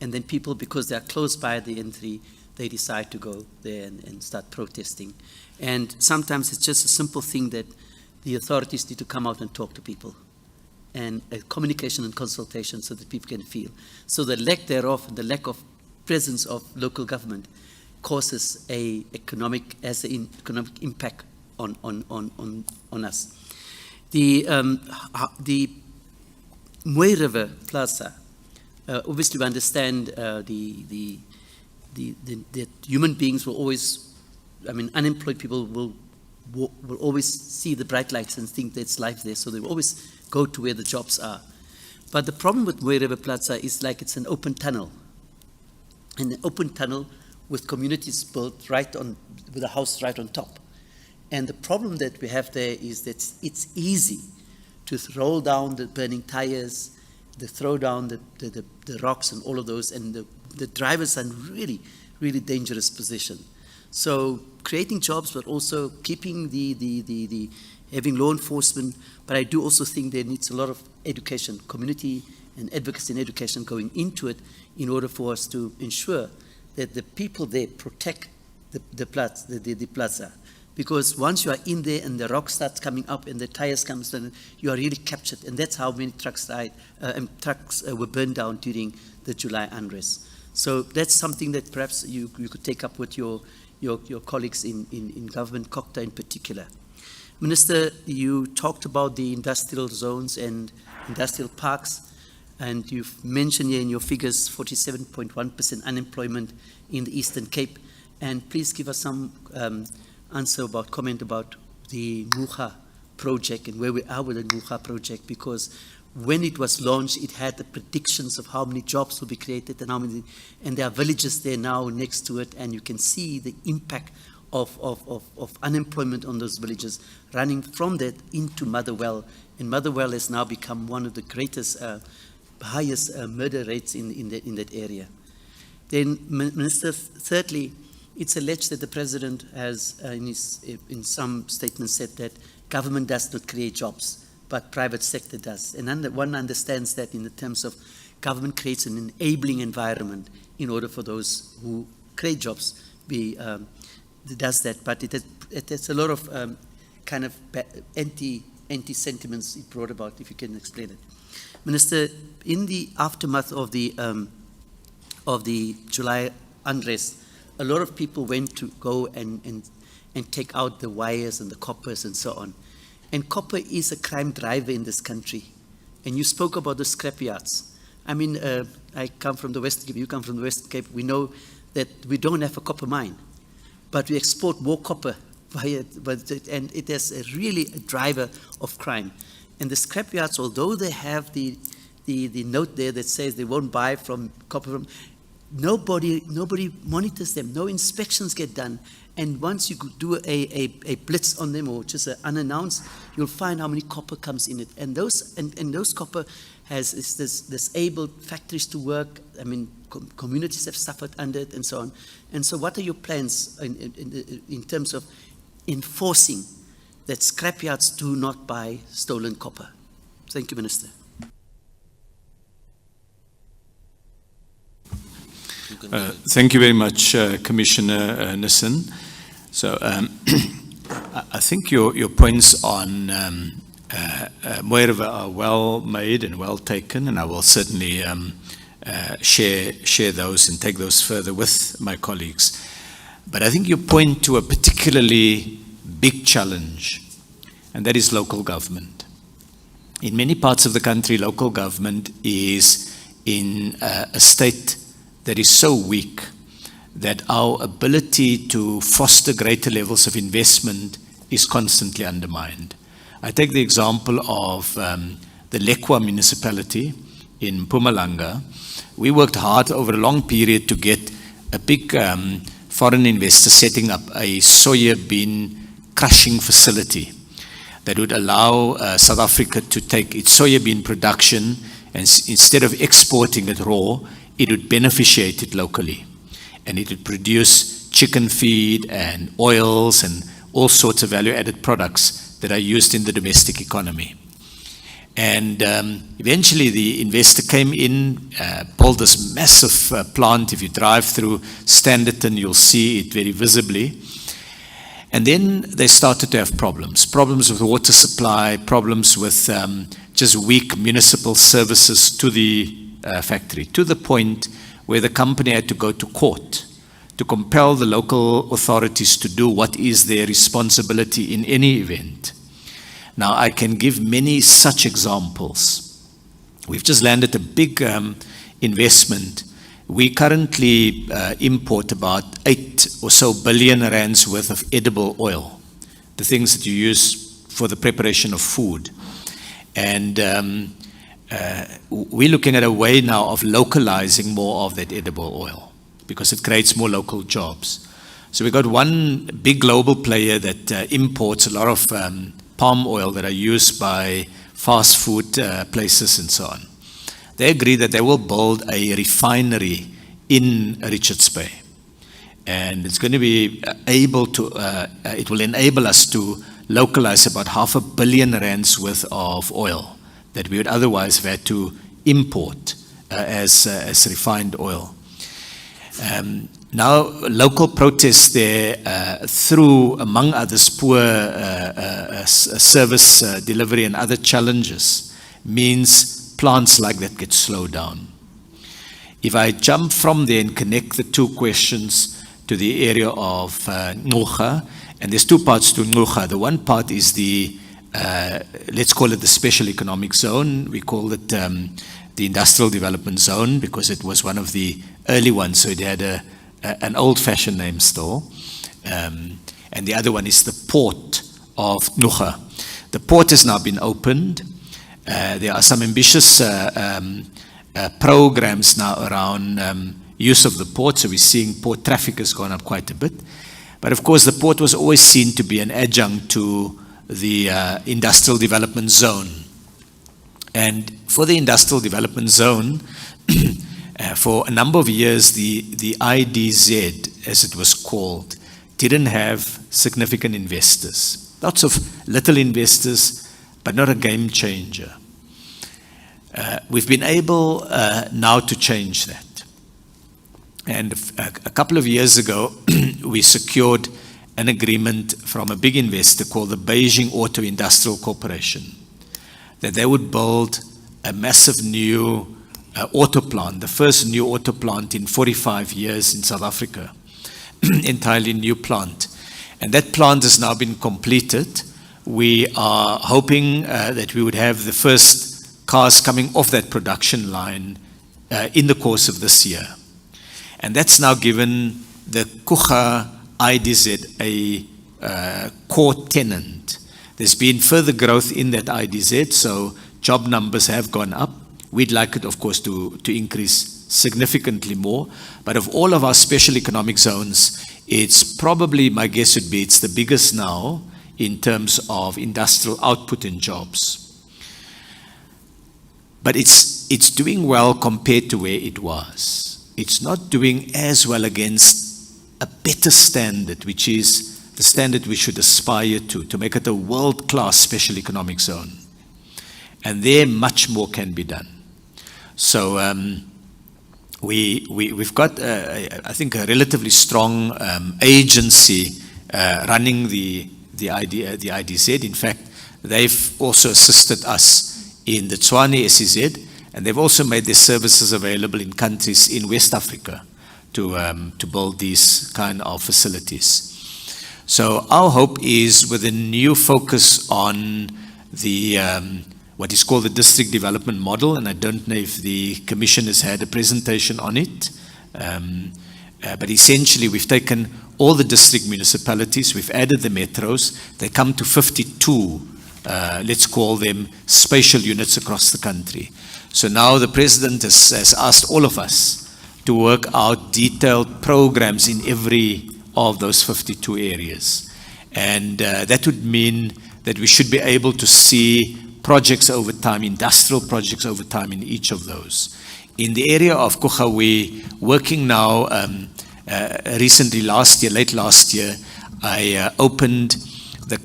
And then people, because they are close by the N3, they decide to go there and start protesting. And sometimes it's just a simple thing that the authorities need to come out and talk to people. And communication and consultation so that people can feel. So the lack thereof, and the lack of presence of local government causes an economic impact on us. The Mooi River Plaza, obviously we understand that human beings will always, unemployed people will always see the bright lights and think there's life there, so they will always go to where the jobs are. But the problem with Mooi River Plaza is like it's an open tunnel. An open tunnel with communities built with a house right on top. And the problem that we have there is that it's easy to roll down the burning tires, to throw down the rocks and all of those, and the drivers are in really dangerous position. So creating jobs, but also keeping having law enforcement, but I do also think there needs a lot of education, community and advocacy and education going into it in order for us to ensure that the people there protect the plaza. Because once you are in there and the rock starts coming up and the tires come down, you are really captured. And that's how many trucks died, trucks were burned down during the July unrest. So that's something that perhaps you could take up with your colleagues in government, COCTA in particular. Minister, you talked about the industrial zones and industrial parks, and you've mentioned here in your figures 47.1% unemployment in the Eastern Cape. And please give us some comment about the Mucha project and where we are with the Mucha project, because when it was launched, it had the predictions of how many jobs will be created and there are villages there now next to it, and you can see the impact of unemployment on those villages running from that into Motherwell. And Motherwell has now become one of the greatest, highest murder rates in that area. Then, Minister, thirdly, it's alleged that the President has, in some statements, said that government does not create jobs, but private sector does. And one understands that in the terms of government creates an enabling environment in order for those who create jobs does that. But it has a lot of kind of anti-sentiments it brought about, if you can explain it. Minister, in the aftermath of the July unrest, a lot of people went to go and take out the wires and the coppers and so on. And copper is a crime driver in this country. And you spoke about the scrapyards. I come from the Western Cape, you come from the Western Cape. We know that we don't have a copper mine, but we export more copper and it is really a driver of crime. And the scrapyards, although they have the note there that says they won't buy from copper from, nobody monitors them, no inspections get done. And once you do a blitz on them or just unannounced, you'll find how many copper comes in it. And those copper has disabled factories to work. Communities have suffered under it and so on. And so what are your plans in terms of enforcing that scrapyards do not buy stolen copper? Thank you, Minister. Thank you very much, Commissioner Nissen. So I think your points on Mooi River are well made and well taken, and I will certainly share those and take those further with my colleagues. But I think you point to a particularly big challenge, and that is local government. In many parts of the country, local government is in a state that is so weak that our ability to foster greater levels of investment is constantly undermined. I take the example of the Lekwa municipality in Mpumalanga. We worked hard over a long period to get a big foreign investor setting up a soya bean crushing facility that would allow South Africa to take its soya bean production and instead of exporting it raw, it would beneficiate it locally. And it would produce chicken feed and oils and all sorts of value-added products that are used in the domestic economy. And eventually the investor came in, built this massive plant. If you drive through Sandton, you'll see it very visibly. And then they started to have problems with water supply, problems with just weak municipal services to the factory, to the point where the company had to go to court to compel the local authorities to do what is their responsibility in any event. Now, I can give many such examples. We've just landed a big investment. We currently import about 8 or so billion rands worth of edible oil, the things that you use for the preparation of food. And we're looking at a way now of localizing more of that edible oil because it creates more local jobs. So we've got one big global player that imports a lot of palm oil that are used by fast food places and so on. They agree that they will build a refinery in Richards Bay. And it's going to be able to, it will enable us to localize about 500 million rands worth of oil that we would otherwise have had to import as refined oil. Now, local protests there through, among others, poor service delivery and other challenges means plants like that get slowed down. If I jump from there and connect the two questions to the area of Ngqura, and there's two parts to Ngqura. The one part is the, let's call it the special economic zone. We call it the industrial development zone because it was one of the early ones, so it had an old-fashioned name still. And the other one is the port of Ngqura. The port has now been opened. There are some ambitious programs now around use of the port, so we're seeing port traffic has gone up quite a bit. But of course, the port was always seen to be an adjunct to the industrial development zone. And for the industrial development zone, for a number of years, the IDZ, as it was called, didn't have significant investors. Lots of little investors, but not a game changer. We've been able now to change that. And a couple of years ago, we secured an agreement from a big investor called the Beijing Auto Industrial Corporation, that they would build a massive new auto plant, the first new auto plant in 45 years in South Africa, entirely new plant. And that plant has now been completed. We are hoping that we would have the first cars coming off that production line in the course of this year. And that's now given the Ngqura IDZ a core tenant. There's been further growth in that IDZ, so job numbers have gone up. We'd like it, of course, to increase significantly more. But of all of our special economic zones, it's probably, my guess would be, it's the biggest now in terms of industrial output and jobs. But it's doing well compared to where it was. It's not doing as well against a better standard, which is the standard we should aspire to make it a world-class special economic zone. And there much more can be done. So we've got, I think, a relatively strong agency running the IDZ. In fact, they've also assisted us in the Tshwane SEZ, and they've also made their services available in countries in West Africa to build these kind of facilities. So our hope is, with a new focus on the what is called the district development model, and I don't know if the Commission has had a presentation on it, but essentially we've taken all the district municipalities, we've added the metros, they come to 52, let's call them spatial units across the country. So now the President has asked all of us to work out detailed programs in every of those 52 areas. And that would mean that we should be able to see projects over time, industrial projects over time in each of those. In the area of Ngqura, we're working now, recently late last year, I opened the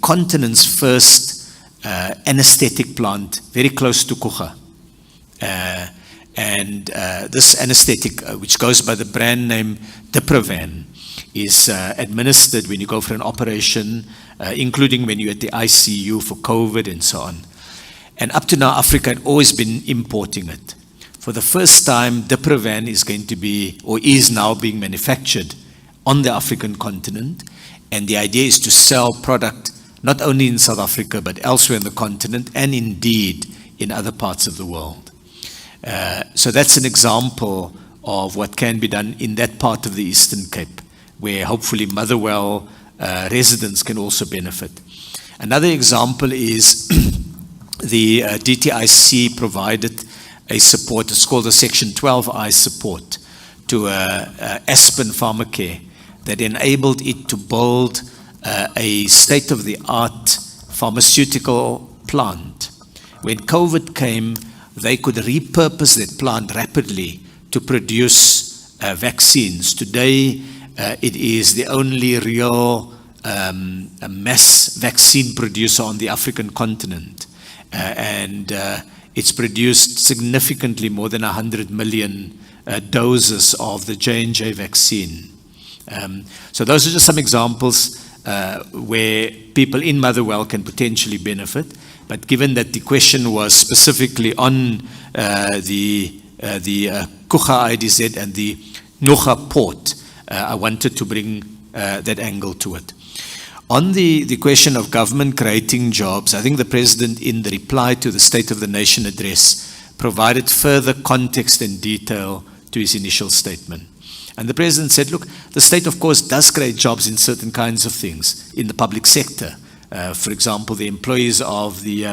continent's first anesthetic plant very close to Ngqura. This anesthetic, which goes by the brand name Diprovan, is administered when you go for an operation, including when you're at the ICU for COVID and so on. And up to now, Africa had always been importing it. For the first time, Diprovan is going to be, or is now being manufactured on the African continent. And the idea is to sell product not only in South Africa, but elsewhere in the continent, and indeed in other parts of the world. So that's an example of what can be done in that part of the Eastern Cape, where hopefully Motherwell residents can also benefit. Another example is the DTIC provided a support, it's called the Section 12I support, to Aspen Pharmacare that enabled it to build a state-of-the-art pharmaceutical plant. When COVID came, they could repurpose that plant rapidly to produce vaccines. Today, it is the only real mass vaccine producer on the African continent. And it's produced significantly more than 100 million doses of the J&J vaccine. So those are just some examples where people in Motherwell can potentially benefit. But given that the question was specifically on the Kucha IDZ and the Noga port, I wanted to bring that angle to it. On the question of government creating jobs, I think the President, in the reply to the State of the Nation address, provided further context and detail to his initial statement. And the President said, look, the state, of course, does create jobs in certain kinds of things in the public sector. For example, the employees of the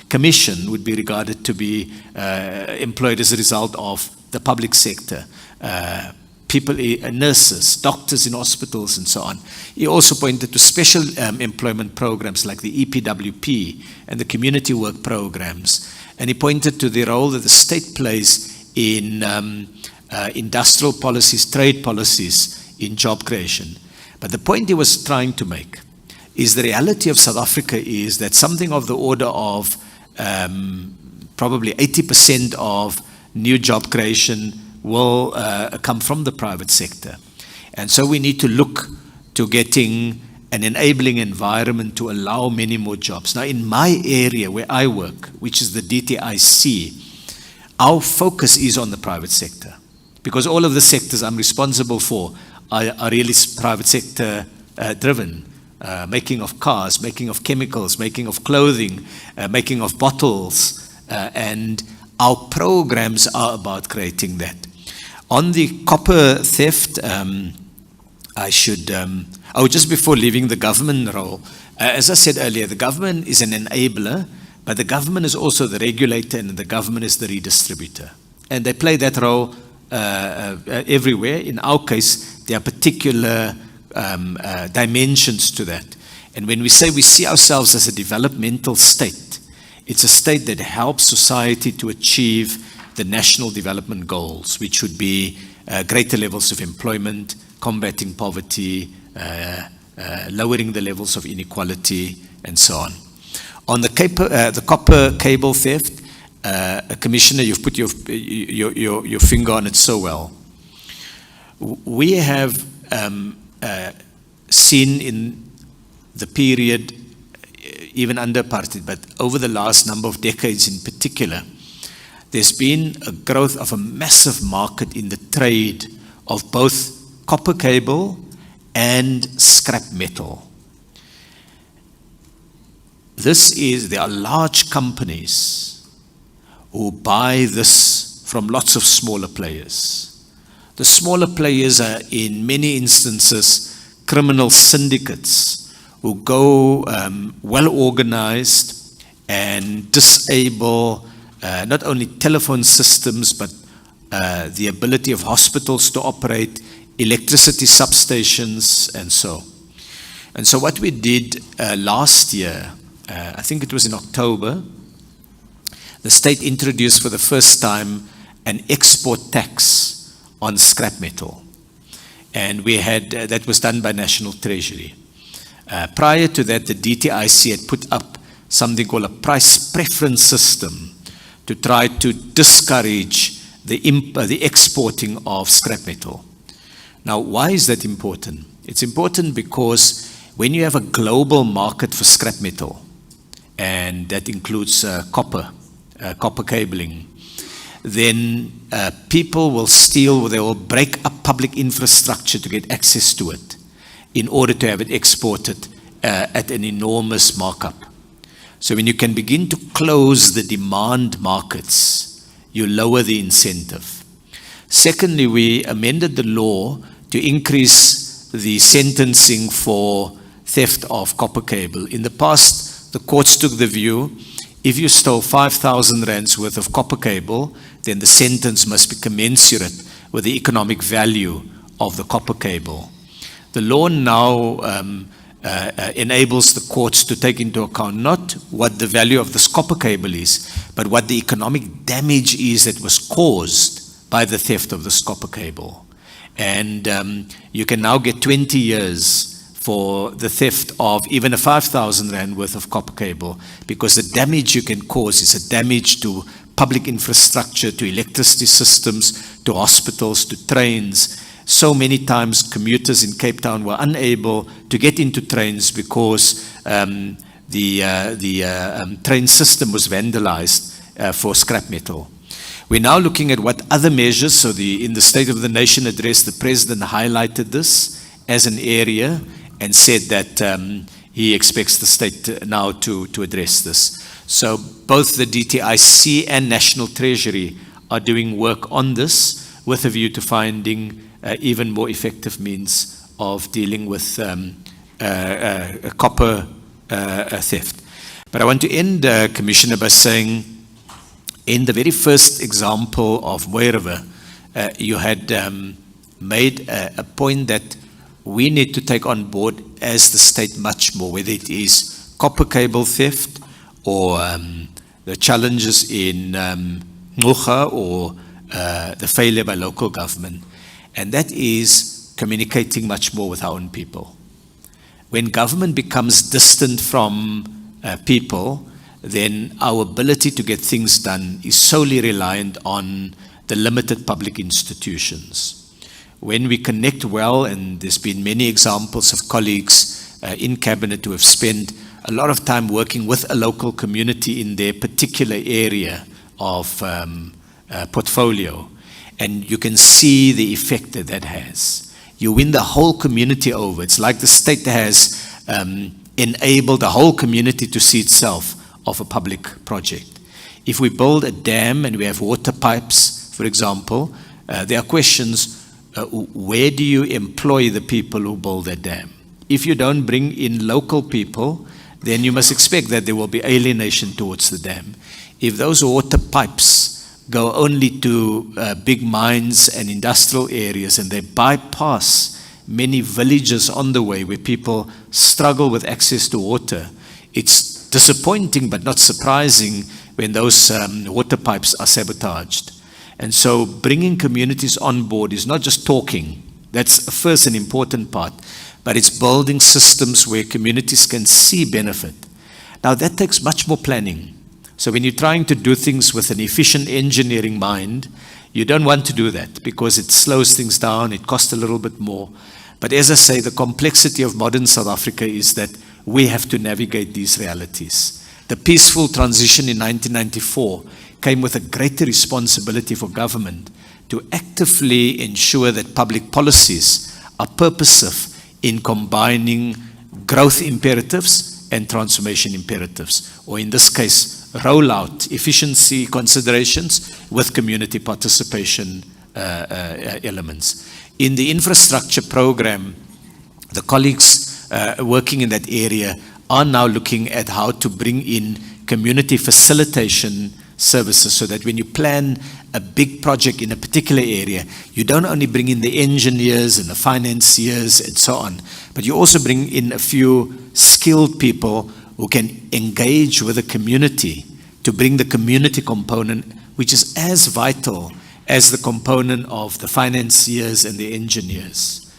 Commission would be regarded to be employed as a result of the public sector. People, nurses, doctors in hospitals, and so on. He also pointed to special employment programs like the EPWP and the community work programs. And he pointed to the role that the state plays in industrial policies, trade policies, in job creation. But the point he was trying to make is the reality of South Africa is that something of the order of probably 80% of new job creation will come from the private sector. And so we need to look to getting an enabling environment to allow many more jobs. Now, in my area where I work, which is the DTIC, our focus is on the private sector, because all of the sectors I'm responsible for are really private sector driven. Making of cars, making of chemicals, making of clothing, making of bottles, and our programs are about creating that. On the copper theft, just before leaving the government role, as I said earlier, the government is an enabler, but the government is also the regulator and the government is the redistributor. And they play that role everywhere. In our case, there are particular dimensions to that. And when we say we see ourselves as a developmental state, it's a state that helps society to achieve the national development goals, which would be greater levels of employment, combating poverty, lowering the levels of inequality, and so on. On the copper cable theft, Commissioner, you've put your finger on it so well. We have seen in the period, even under apartheid, but over the last number of decades in particular, there's been a growth of a massive market in the trade of both copper cable and scrap metal. There are large companies who buy this from lots of smaller players. The smaller players are, in many instances, criminal syndicates who go well organized and disable not only telephone systems, but the ability of hospitals to operate, electricity substations, and so. And so what we did last year, I think it was in October, the state introduced for the first time an export tax on scrap metal. And we had, that was done by National Treasury. Prior to that, the DTIC had put up something called a price preference system to try to discourage the exporting of scrap metal. Now, why is that important? It's important because when you have a global market for scrap metal, and that includes copper cabling, then people will steal, they will break up public infrastructure to get access to it in order to have it exported at an enormous markup. So when you can begin to close the demand markets, you lower the incentive. Secondly, we amended the law to increase the sentencing for theft of copper cable. In the past, the courts took the view, if you stole 5,000 rands worth of copper cable, then the sentence must be commensurate with the economic value of the copper cable. The law now enables the courts to take into account not what the value of this copper cable is, but what the economic damage is that was caused by the theft of this copper cable. And you can now get 20 years for the theft of even a 5,000 rand worth of copper cable, because the damage you can cause is a damage to public infrastructure, to electricity systems, to hospitals, to trains. So many times commuters in Cape Town were unable to get into trains because the train system was vandalized for scrap metal. We're now looking at what other measures, so in the State of the Nation address, the President highlighted this as an area and said that he expects the state now to address this. So both the DTIC and National Treasury are doing work on this with a view to finding even more effective means of dealing with copper theft. But I want to end, Commissioner, by saying in the very first example of Moerwe, you had made a point that we need to take on board as the state much more, whether it is copper cable theft or the challenges in Ngcuga or the failure by local government. And that is communicating much more with our own people. When government becomes distant from people, then our ability to get things done is solely reliant on the limited public institutions. When we connect well, and there's been many examples of colleagues in cabinet who have spent a lot of time working with a local community in their particular area of portfolio, and you can see the effect that that has. You win the whole community over. It's like the state has enabled the whole community to see itself of a public project. If we build a dam and we have water pipes, for example, there are questions. Where do you employ the people who build that dam? If you don't bring in local people, then you must expect that there will be alienation towards the dam. If those water pipes go only to big mines and industrial areas and they bypass many villages on the way where people struggle with access to water, it's disappointing but not surprising when those water pipes are sabotaged. And so bringing communities on board is not just talking. That's first an important part, but it's building systems where communities can see benefit. Now that takes much more planning. So when you're trying to do things with an efficient engineering mind, you don't want to do that because it slows things down, it costs a little bit more. But as I say, the complexity of modern South Africa is that we have to navigate these realities. The peaceful transition in 1994 came with a greater responsibility for government to actively ensure that public policies are purposive in combining growth imperatives and transformation imperatives, or in this case, rollout efficiency considerations with community participation elements. In the infrastructure program, the colleagues working in that area are now looking at how to bring in community facilitation services so that when you plan a big project in a particular area, you don't only bring in the engineers and the financiers and so on, but you also bring in a few skilled people who can engage with the community to bring the community component, which is as vital as the component of the financiers and the engineers.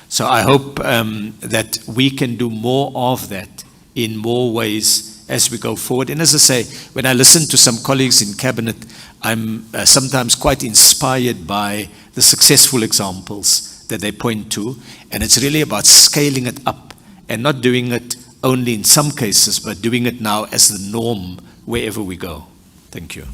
So I hope that we can do more of that in more ways as we go forward. And as I say, when I listen to some colleagues in cabinet, I'm sometimes quite inspired by the successful examples that they point to. And it's really about scaling it up and not doing it only in some cases, but doing it now as the norm wherever we go. Thank you.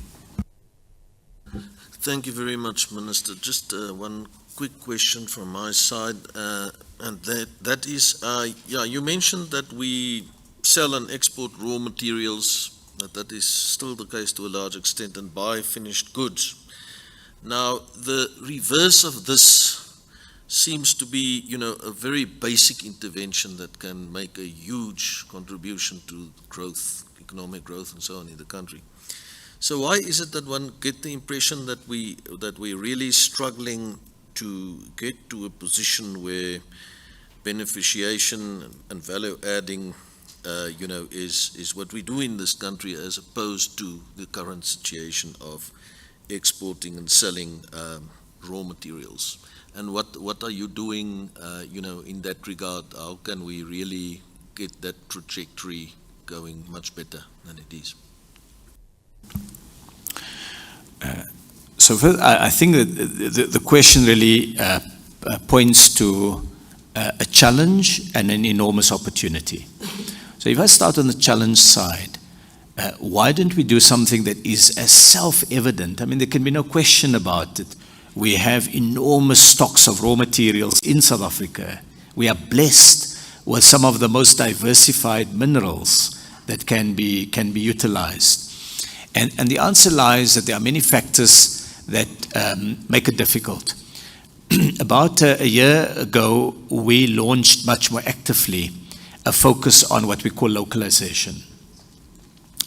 Thank you very much, Minister. Just one quick question from my side, and that is, you mentioned that we sell and export raw materials, that is still the case to a large extent, and buy finished goods. Now, the reverse of this seems to be, a very basic intervention that can make a huge contribution to growth, economic growth, and so on in the country. So why is it that one get the impression that we're really struggling to get to a position where beneficiation and value adding, is what we do in this country, as opposed to the current situation of exporting and selling raw materials? And what are you doing, in that regard? How can we really get that trajectory going much better than it is? So first, I think that the question really points to a challenge and an enormous opportunity. So if I start on the challenge side, why don't we do something that is as self-evident? I mean, there can be no question about it. We have enormous stocks of raw materials in South Africa. We are blessed with some of the most diversified minerals that can be utilized. And the answer lies that there are many factors that make it difficult. About a year ago, we launched much more actively a focus on what we call localization.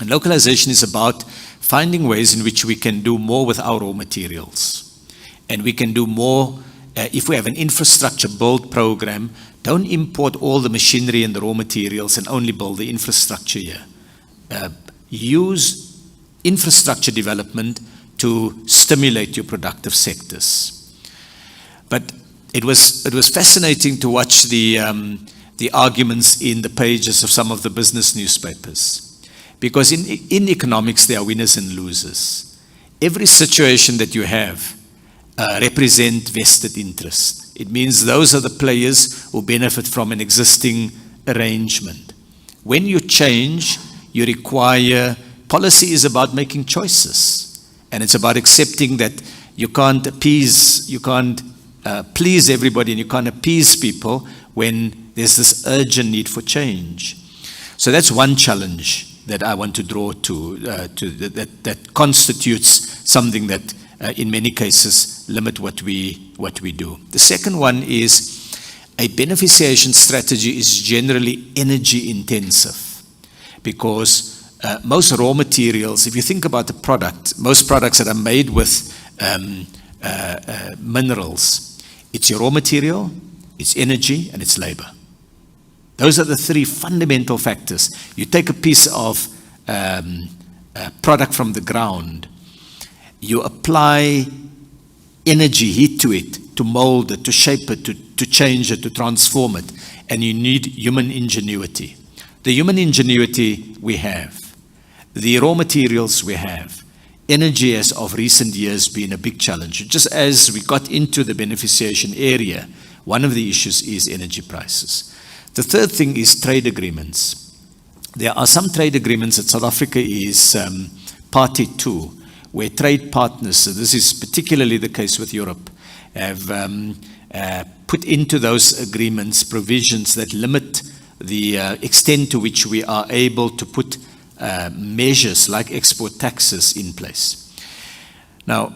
And localization is about finding ways in which we can do more with our raw materials. And we can do more if we have an infrastructure build program. Don't import all the machinery and the raw materials and only build the infrastructure here. Use infrastructure development to stimulate your productive sectors. But it was fascinating to watch the arguments in the pages of some of the business newspapers, because in economics there are winners and losers. Every situation that you have represent vested interest. It means those are the players who benefit from an existing arrangement. When you change, you require, policy is about making choices, and it's about accepting that you can't please everybody, and you can't appease people when there's this urgent need for change. So that's one challenge that I want to draw to that constitutes something that in many cases limit what we do. The second one is a beneficiation strategy is generally energy intensive, because most raw materials, if you think about the product, most products that are made with minerals, it's your raw material, it's energy, and it's labor. Those are the three fundamental factors. You take a piece of product from the ground, you apply energy, heat to it, to mold it, to shape it, to change it, to transform it, and you need human ingenuity. The human ingenuity we have, the raw materials we have. Energy has of recent years been a big challenge. Just as we got into the beneficiation area, one of the issues is energy prices. The third thing is trade agreements. There are some trade agreements that South Africa is party to, where trade partners, so this is particularly the case with Europe, have put into those agreements provisions that limit the extent to which we are able to put measures like export taxes in place. Now,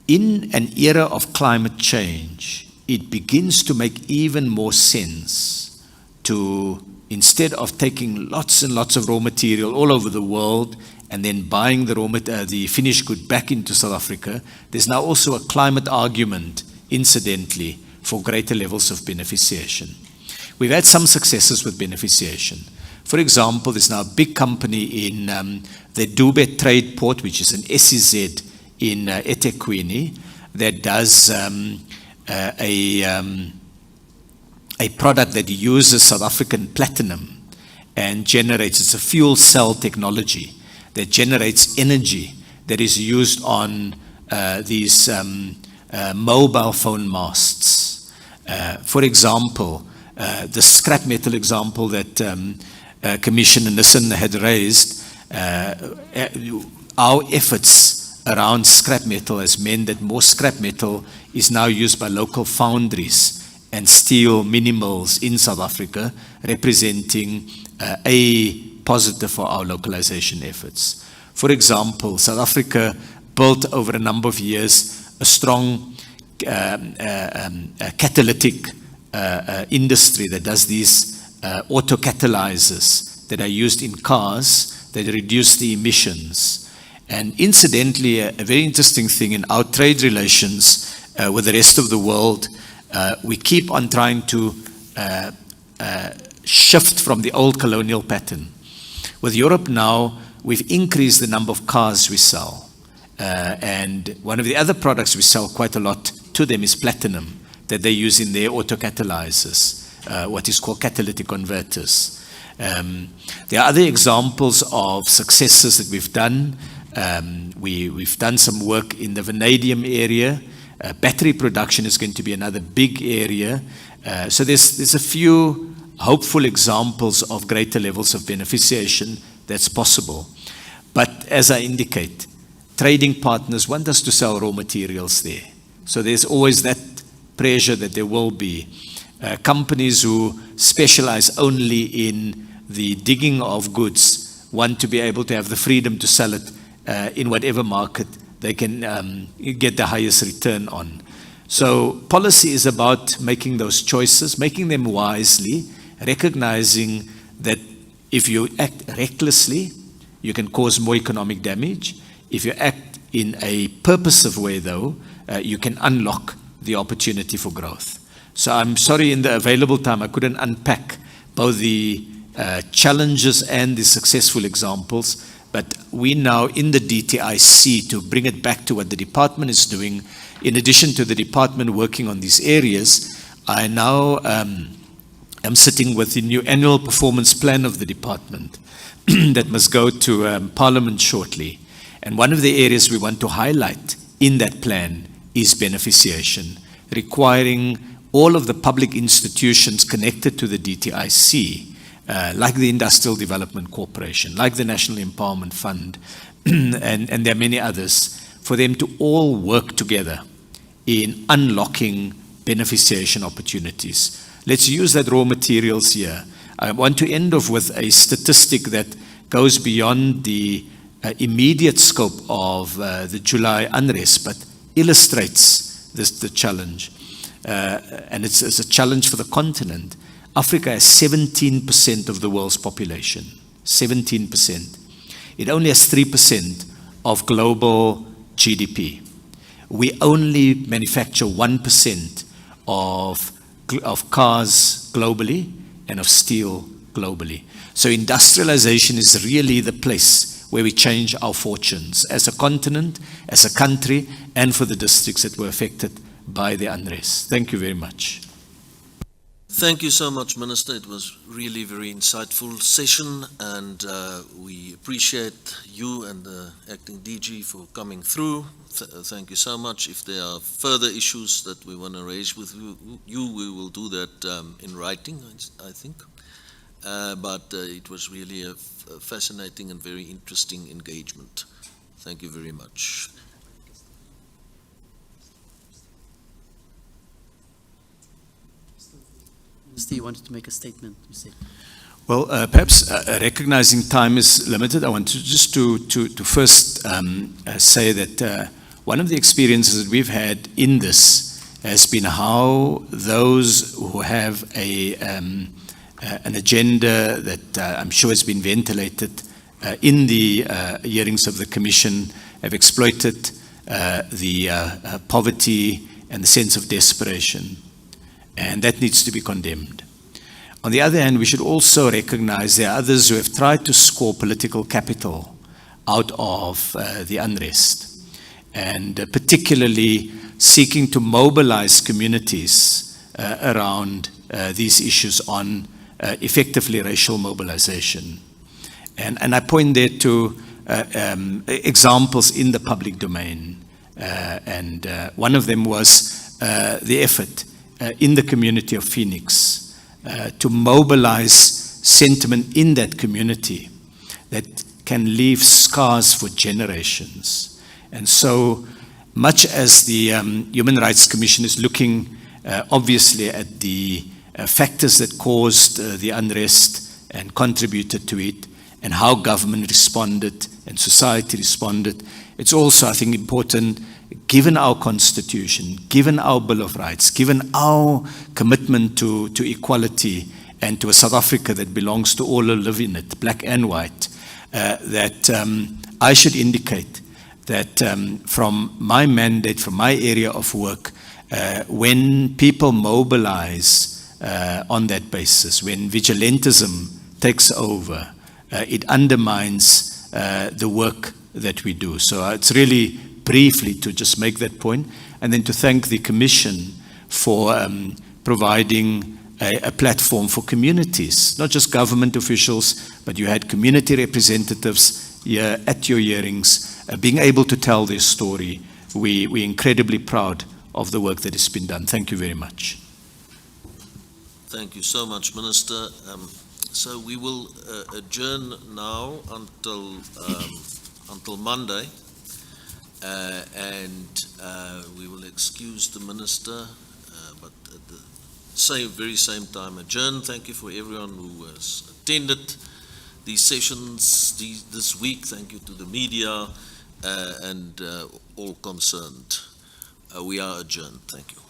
in an era of climate change, it begins to make even more sense to, instead of taking lots and lots of raw material all over the world and then buying the finished good back into South Africa, there's now also a climate argument, incidentally, for greater levels of beneficiation. We've had some successes with beneficiation. For example, there's now a big company in the Dube Trade Port, which is an SEZ in eThekwini, that does a product that uses South African platinum and generates, it's a fuel cell technology that generates energy that is used on these mobile phone masts. For example, the scrap metal example that Commissioner Nissen had raised, our efforts around scrap metal has meant that more scrap metal is now used by local foundries and steel mini mills in South Africa, representing a positive for our localization efforts. For example, South Africa built over a number of years a strong catalytic industry that does these autocatalyzers that are used in cars that reduce the emissions. And incidentally, a very interesting thing in our trade relations with the rest of the world, we keep on trying to shift from the old colonial pattern. With Europe now, we've increased the number of cars we sell. And one of the other products we sell quite a lot to them is platinum that they use in their autocatalyzers, what is called catalytic converters. There are other examples of successes that we've done. We've done some work in the vanadium area. Battery production is going to be another big area. So there's a few hopeful examples of greater levels of beneficiation that's possible. But as I indicate, trading partners want us to sell raw materials there. So there's always that pressure that there will be. Companies who specialize only in the digging of goods want to be able to have the freedom to sell it in whatever market they can get the highest return on. So policy is about making those choices, making them wisely, recognizing that if you act recklessly, you can cause more economic damage. If you act in a purposive way, though, you can unlock the opportunity for growth. So I'm sorry, in the available time, I couldn't unpack both the challenges and the successful examples, but we now in the DTIC, to bring it back to what the department is doing, in addition to the department working on these areas, I now am sitting with the new annual performance plan of the department that must go to Parliament shortly. And one of the areas we want to highlight in that plan is beneficiation, requiring all of the public institutions connected to the DTIC, like the Industrial Development Corporation, like the National Empowerment Fund, and there are many others, for them to all work together in unlocking beneficiation opportunities. Let's use that raw materials here. I want to end off with a statistic that goes beyond the immediate scope of the July unrest, but illustrates the challenge. And it's a challenge for the continent. Africa has 17% of the world's population, 17%. It only has 3% of global GDP. We only manufacture 1% of cars globally and of steel globally. So industrialization is really the place where we change our fortunes as a continent, as a country, and for the districts that were affected by the unrest. Thank you very much. Thank you so much, Minister. It was really a very insightful session, and we appreciate you and the Acting DG for coming through. Thank you so much. If there are further issues that we want to raise with you, we will do that in writing, I think. But it was really a fascinating and very interesting engagement. Thank you very much. You wanted to make a statement, you said. Well, perhaps recognizing time is limited, I want to just to first say that one of the experiences that we've had in this has been how those who have an agenda that I'm sure has been ventilated in the hearings of the Commission have exploited the poverty and the sense of desperation. And that needs to be condemned. On the other hand, we should also recognize there are others who have tried to score political capital out of the unrest, and particularly seeking to mobilize communities around these issues on effectively racial mobilization. And I point there to examples in the public domain. And one of them was the effort in the community of Phoenix to mobilize sentiment in that community that can leave scars for generations. And so much as the Human Rights Commission is looking obviously at the factors that caused the unrest and contributed to it, and how government responded and society responded, it's also, I think, important, given our Constitution, given our Bill of Rights, given our commitment to equality and to a South Africa that belongs to all who live in it, black and white, that I should indicate that from my mandate, from my area of work, when people mobilize on that basis, when vigilantism takes over, it undermines the work that we do. So it's really briefly to just make that point, and then to thank the Commission for providing a platform for communities, not just government officials, but you had community representatives here at your hearings, being able to tell their story. We're incredibly proud of the work that has been done. Thank you very much. Thank you so much, Minister. So we will adjourn now until Monday, and we will excuse the Minister, but at the very same time adjourn. Thank you for everyone who has attended these sessions this week. Thank you to the media and all concerned. We are adjourned. Thank you.